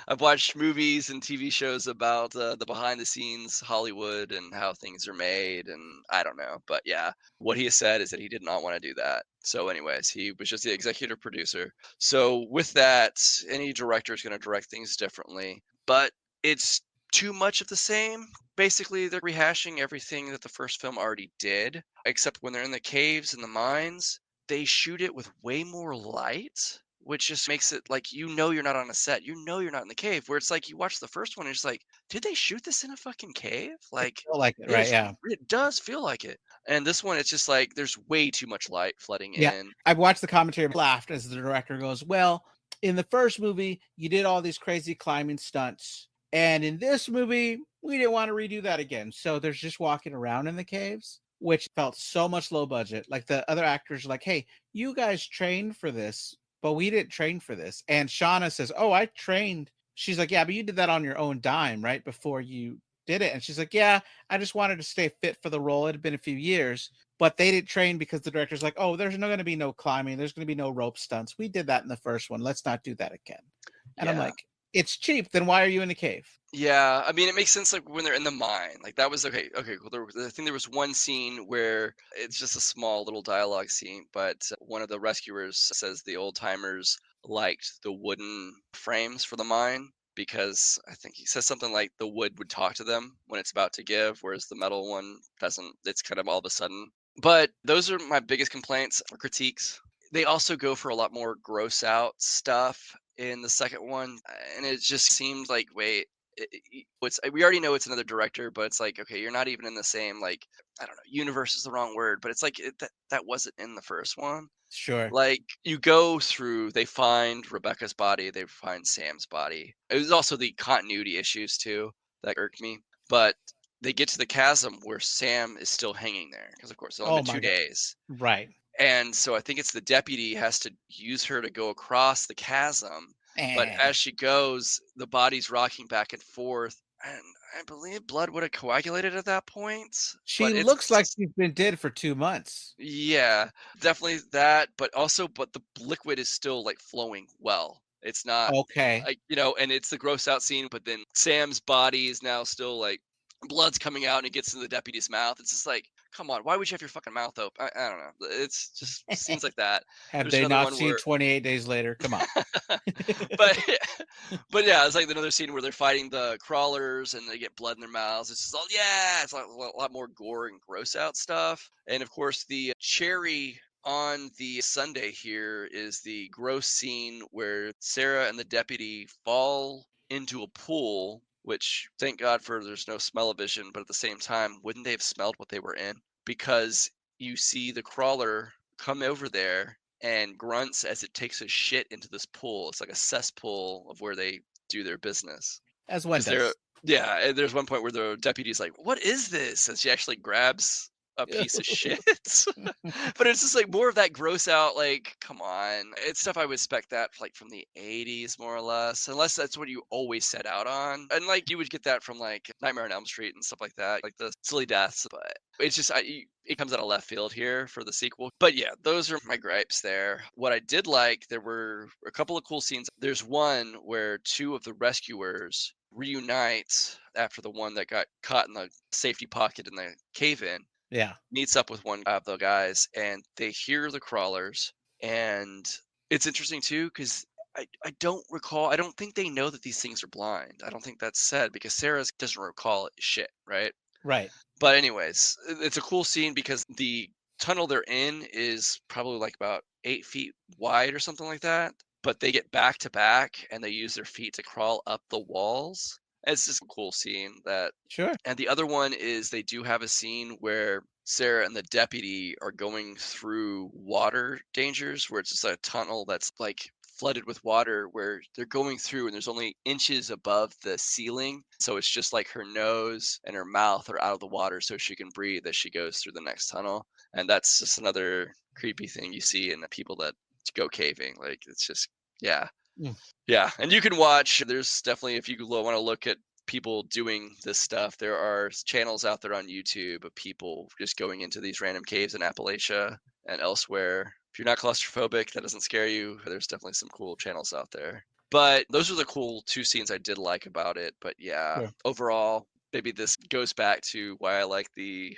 I've watched movies and TV shows about the behind the scenes Hollywood and how things are made, and I don't know. But yeah, what he has said is that he did not want to do that. So, anyways, he was just the executive producer. So, with that, any director is going to direct things differently. But it's too much of the same. Basically, they're rehashing everything that the first film already did, except when they're in the caves and the mines, they shoot it with way more light, which just makes it like you're not on a set, you're not in the cave. Where it's like you watch the first one, and it's like, did they shoot this in a fucking cave? Like Feel like it, it right? is, Yeah. it does feel like it. And this one, it's just like there's way too much light flooding Yeah, in. I watched the commentary and laughed as the director goes, "Well, in the first movie, you did all these crazy climbing stunts, and in this movie, we didn't want to redo that again. So there's just walking around in the caves, which felt so much low budget. Like the other actors are like, "Hey, you guys trained for this, but we didn't train for this." And Shauna says, "Oh, I trained." She's like, "Yeah, but you did that on your own dime, right? Before you did it." And she's like, "Yeah, I just wanted to stay fit for the role. It had been a few years." But they didn't train because the director's like, oh, there's not going to be no climbing. There's going to be no rope stunts. We did that in the first one. Let's not do that again. And I'm Yeah. like, it's cheap. Then why are you in the cave? Yeah, I mean, it makes sense, like, when they're in the mine, like, that was okay, okay, cool, I think there was one scene where it's just a small little dialogue scene, but one of the rescuers says the old-timers liked the wooden frames for the mine because I think he says something like the wood would talk to them when it's about to give, whereas the metal one doesn't, it's kind of all of a sudden. But those are my biggest complaints or critiques. They also go for a lot more gross out stuff in the second one, and it just seemed like, wait, it's we already know it's another director, but it's like, okay, you're not even in the same, like, I don't know, universe is the wrong word, but it's like that wasn't in the first one. Sure. Like you go through, they find Rebecca's body, they find Sam's body. It was also the continuity issues too that irked me, but they get to the chasm where Sam is still hanging there because of course it's only Oh been my two God. days. Right. And so I think it's the deputy has to use her to go across the chasm, but Eh. as she goes, the body's rocking back and forth, and I believe blood would have coagulated at that point, She but it's looks like she's been dead for 2 months. yeah, definitely that, but the liquid is still, like, flowing well. It's not Okay. like, and it's the gross out scene, but then Sam's body is now still, like, blood's coming out and it gets in the deputy's mouth. It's just like, "Come on, why would you have your fucking mouth open?" I don't know. It's just scenes like that. Have There's they another not one seen where 28 Days Later? Come on. but but yeah, it's like another scene where they're fighting the crawlers and they get blood in their mouths. It's just all yeah, it's like a lot more gore and gross out stuff. And of course, the cherry on the Sunday here is the gross scene where Sarah and the deputy fall into a pool. Which thank God for there's no smell-o-vision, but at the same time, wouldn't they have smelled what they were in? Because you see the crawler come over there and grunts as it takes a shit into this pool. It's like a cesspool of where they do their business. As one Because they're does. yeah, and there's one point where the deputy's like, "What is this?" And she actually grabs a piece of shit. But it's just like more of that gross out, like, come on. It's stuff I would expect that like from the 80s more or less, unless that's what you always set out on. And like you would get that from like Nightmare on Elm Street and stuff like that, like the silly deaths. But it's just it comes out of left field here for the sequel. But yeah, those are my gripes there. What I did like, there were a couple of cool scenes. There's one where two of the rescuers reunite after the one that got caught in the safety pocket in the cave in Yeah. meets up with one of the guys, and they hear the crawlers. And it's interesting too because I don't recall, I don't think they know that these things are blind. I don't think that's said because Sarah doesn't recall shit, right? Right. But anyways, it's a cool scene because the tunnel they're in is probably like about 8 feet wide or something like that. But they get back to back and they use their feet to crawl up the walls. It's just a cool scene that. Sure. And the other one is they do have a scene where Sarah and the deputy are going through water dangers where it's just a tunnel that's like flooded with water where they're going through and there's only inches above the ceiling. So it's just like her nose and her mouth are out of the water so she can breathe as she goes through the next tunnel. And that's just another creepy thing you see in the people that go caving. Like it's just, yeah. Mm. Yeah. And you can watch, there's definitely, if you want to look at people doing this stuff, there are channels out there on YouTube of people just going into these random caves in Appalachia and elsewhere. If you're not claustrophobic, that doesn't scare you, there's definitely some cool channels out there. But those are the cool two scenes I did like about it. But yeah, Sure. overall, maybe this goes back to why I like the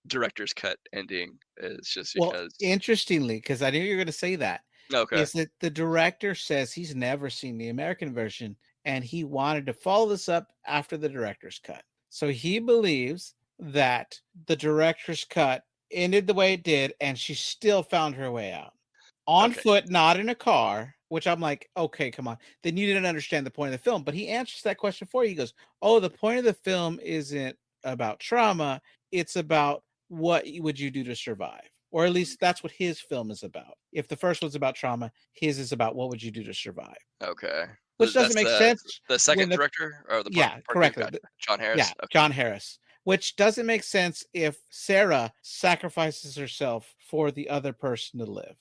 director's cut ending. Is just Well, because. interestingly, because I knew you were going to say that, Okay. is that the director says he's never seen the American version and he wanted to follow this up after the director's cut. So he believes that the director's cut ended the way it did and she still found her way out on Okay. foot, not in a car, which I'm like, okay, come on. Then you didn't understand the point of the film. But he answers that question for you. He goes, oh, the point of the film isn't about trauma. It's about what would you do to survive? Or at least that's what his film is about. If the first one's about trauma, his is about what would you do to survive? Okay. Which doesn't That's make sense the when second the director or the yeah, part two? correctly. Gotcha. John Yeah, Harris? Okay. John Harris. Which doesn't make sense if Sarah sacrifices herself for the other person to live.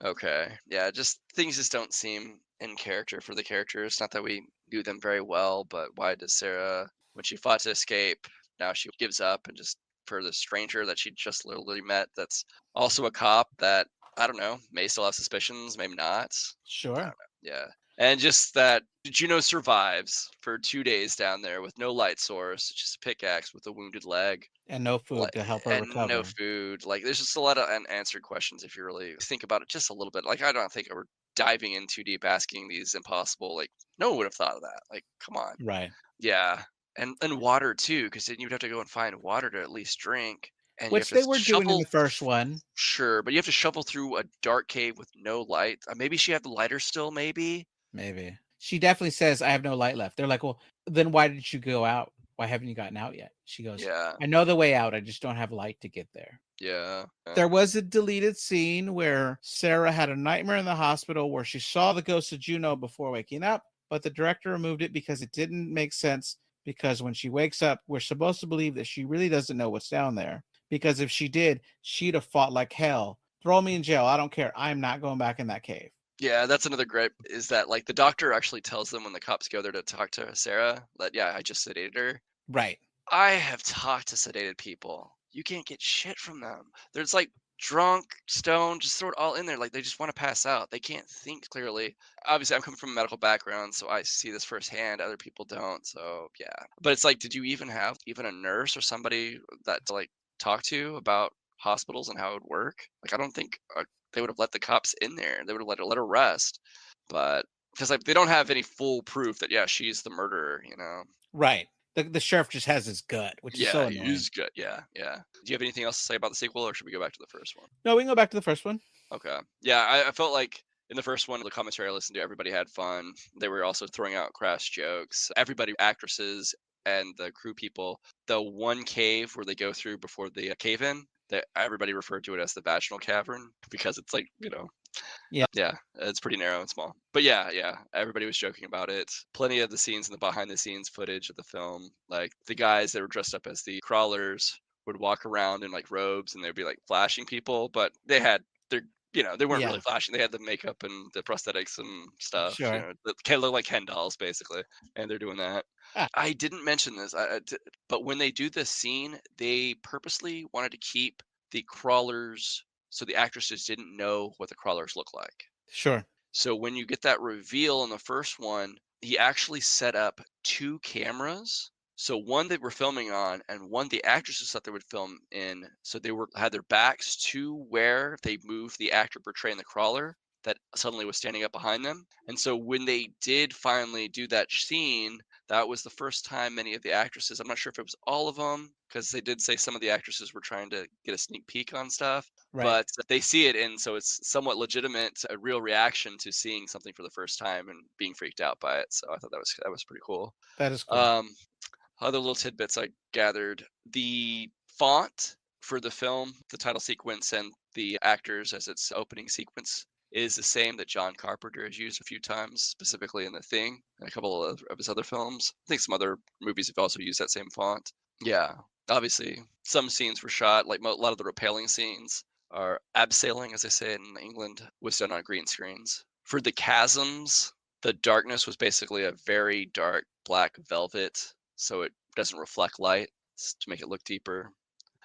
Okay. Yeah, just things just don't seem in character for the characters. Not that we knew them very well, but why does Sarah, when she fought to escape, now she gives up and just for the stranger that she just literally met that's also a cop that, I don't know, may still have suspicions, maybe not. I don't Sure. know. Yeah. And just that Juno survives for 2 days down there with no light source, just a pickaxe with a wounded leg. And no Like, food to help her and no recover. food. Like, there's just a lot of unanswered questions if you really think about it just a little bit. Like, I don't think we're diving in too deep, asking these impossible. Like, no one would have thought of that. Like, come on. Right. Yeah, and water too, because then you'd have to go and find water to at least drink, and you have Which to they were doing in the shovel. first one. Sure, but you have to shovel through a dark cave with no light. Maybe she had the lighter still. Maybe. Maybe. She definitely says, I have no light left. They're like, well, then why did you go out? Why haven't you gotten out yet? She goes, Yeah. I know the way out. I just don't have light to get there. Yeah. There was a deleted scene where Sarah had a nightmare in the hospital where she saw the ghost of Juno before waking up, but the director removed it because it didn't make sense. Because when she wakes up, we're supposed to believe that she really doesn't know what's down there. Because if she did, she'd have fought like hell. Throw me in jail. I don't care. I'm not going back in that cave. Yeah, that's another gripe is that like the doctor actually tells them when the cops go there to talk to Sarah that yeah, I just sedated her. Right. I have talked to sedated people. You can't get shit from them. There's like drunk, stoned, just throw it all in there. Like they just want to pass out. They can't think clearly. Obviously, I'm coming from a medical background, so I see this firsthand. Other people don't. So yeah. But it's like, did you even have even a nurse or somebody that to like talk to about hospitals and how it would work? Like I don't think they would have let the cops in there. They would have let her rest. But because like they don't have any full proof that yeah she's the murderer. You know. Right. The sheriff just has his gut, which is so Yeah, annoying. he's good. Yeah, yeah. Do you have anything else to say about the sequel, or should we go back to the first one? No, we can go back to the first one. Okay. Yeah, I felt like in the first one, the commentary I listened to, everybody had fun. They were also throwing out crass jokes. Everybody, actresses and the crew people, the one cave where they go through before the cave in, that everybody referred to it as the vaginal cavern because it's like, Yeah. yeah, it's pretty narrow and small. But yeah, yeah, everybody was joking about it. Plenty of the scenes in the behind the scenes footage of the film, like the guys that were dressed up as the crawlers would walk around in like robes and they'd be like flashing people, but they had their they weren't really Yeah, flashing. They had the makeup and the prosthetics and stuff. sure. That kind of look like Ken dolls basically, and they're doing that. Ah, I didn't mention this, but when they do this scene, they purposely wanted to keep the crawlers so the actresses didn't know what the crawlers look like. sure. So when you get that reveal in the first one, he actually set up 2 cameras. So one they were filming on and one the actresses thought they would film in. So they had their backs to where they moved the actor portraying the crawler that suddenly was standing up behind them. And so when they did finally do that scene, that was the first time many of the actresses, I'm not sure if it was all of them, because they did say some of the actresses were trying to get a sneak peek on stuff, Right. but they see it, and so it's somewhat legitimate, a real reaction to seeing something for the first time and being freaked out by it. So I thought that was pretty cool. That is cool. Um, Other little tidbits I gathered: the font for the film, the title sequence, and the actors as its opening sequence is the same that John Carpenter has used a few times, specifically in The Thing and a couple of his other films. I think some other movies have also used that same font. Yeah, obviously, some scenes were shot, like a lot of the rappelling scenes are abseiling, as they say in England, was done on green screens. For the chasms, the darkness was basically a very dark black velvet, so it doesn't reflect light to make it look deeper.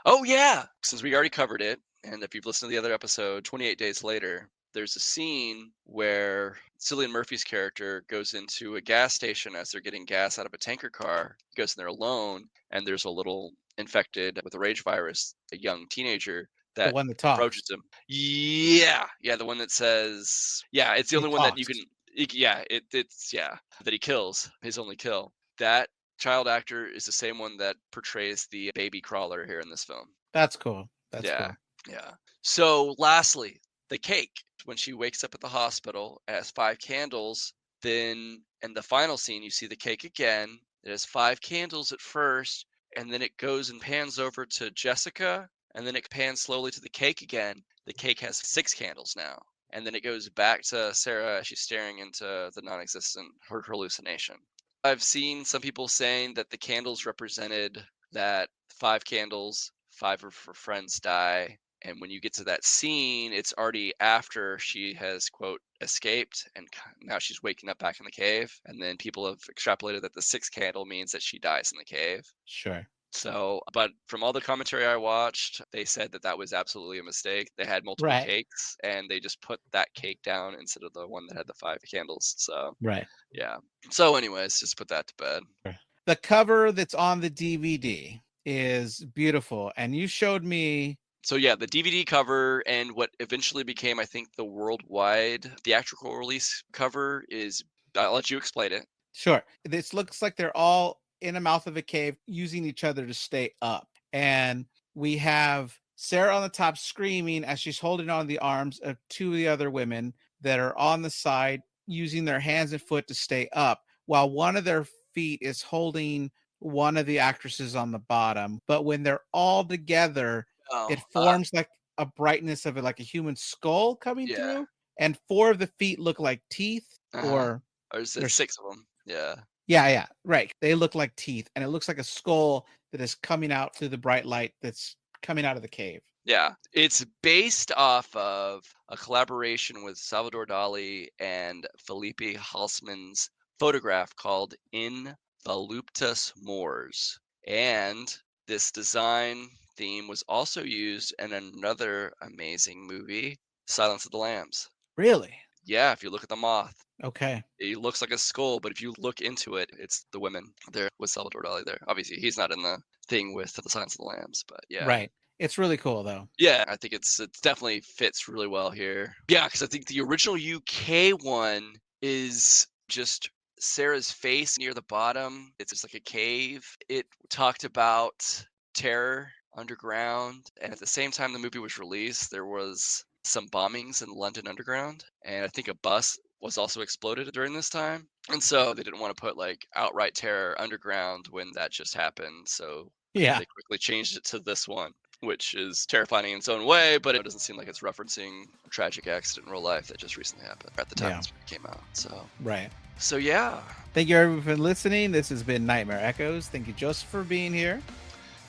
Oh yeah, since we already covered it, and if you've listened to the other episode, 28 Days Later, there's a scene where Cillian Murphy's character goes into a gas station as they're getting gas out of a tanker car. He goes in there alone, and there's a little infected with the rage virus, a young teenager The that one that approaches talks. him. Yeah, the one that says, yeah, it's the It only one that you can, talks. yeah, it's yeah, that he kills, his only kill. That child actor is the same one that portrays the baby crawler here in this film. That's cool. That's Yeah, cool. yeah. So lastly, the cake. When she wakes up at the hospital, it has 5 candles. Then in the final scene, you see the cake again. It has 5 candles at first, and then it goes and pans over to Jessica, and then it pans slowly to the cake again. The cake has 6 candles now. And then it goes back to Sarah as she's staring into the non-existent her hallucination. I've seen some people saying that the candles represented that 5 candles, 5 of her friends die. And when you get to that scene, it's already after she has, quote, escaped and now she's waking up back in the cave. And then people have extrapolated that the 6th candle means that she dies in the cave. Sure. So, but from all the commentary I watched, they said that that was absolutely a mistake. They had multiple Right. cakes and they just put that cake down instead of the one that had the 5 candles. So, Right. yeah. So, anyways, just put that to bed. The cover that's on the DVD is beautiful, and you showed me. So yeah, the DVD cover and what eventually became, I think, the worldwide theatrical release cover is. I'll let you explain it. Sure. This looks like they're all in a mouth of a cave using each other to stay up. And we have Sarah on the top screaming as she's holding on the arms of 2 of the other women that are on the side using their hands and foot to stay up, while one of their feet is holding one of the actresses on the bottom. But when they're all together, Oh, it forms like a brightness of it, like a human skull coming yeah. through. And 4 of the feet look like teeth, or Or is it there's 6 of them? Yeah. yeah, right. They look like teeth, and it looks like a skull that is coming out through the bright light that's coming out of the cave. Yeah, it's based off of a collaboration with Salvador Dali and Felipe Halsman's photograph called In Voluptas Mors. And this design theme was also used in another amazing movie, Silence of the Lambs. Really? Yeah, if you look at the moth, Okay. it looks like a skull, but if you look into it, it's the women there with Salvador Dali there. Obviously, he's not in the thing with the Silence of the Lambs, but yeah. Right. It's really cool though. Yeah, I think it's definitely fits really well here. Yeah, because I think the original UK one is just Sarah's face near the bottom. It's just like a cave. It talked about terror underground, and at the same time the movie was released, there was some bombings in London Underground, and I think a bus was also exploded during this time. And so they didn't want to put like outright terror underground when that just happened. So Yeah. they quickly changed it to this one, which is terrifying in its own way, but it doesn't seem like it's referencing a tragic accident in real life that just recently happened at the time Yeah. this came out. Right. So yeah. Thank you everyone for listening. This has been Nightmare Echoes. Thank you, Joseph, for being here.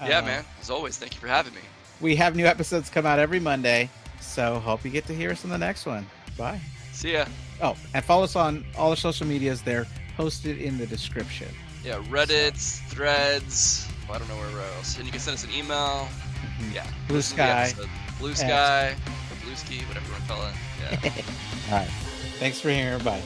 Yeah, man. As always, thank you for having me. We have new episodes come out every Monday, so hope you get to hear us on the next one. Bye. See ya. Oh, and follow us on all our social medias. They're posted in the description. Yeah, Reddit, Threads. I don't know where else. And you can send us an email. Mm-hmm. Yeah. Blue Sky. Blue Sky. Or Blue Ski, whatever you want to call it. Yeah. All right. Thanks for hearing. Bye.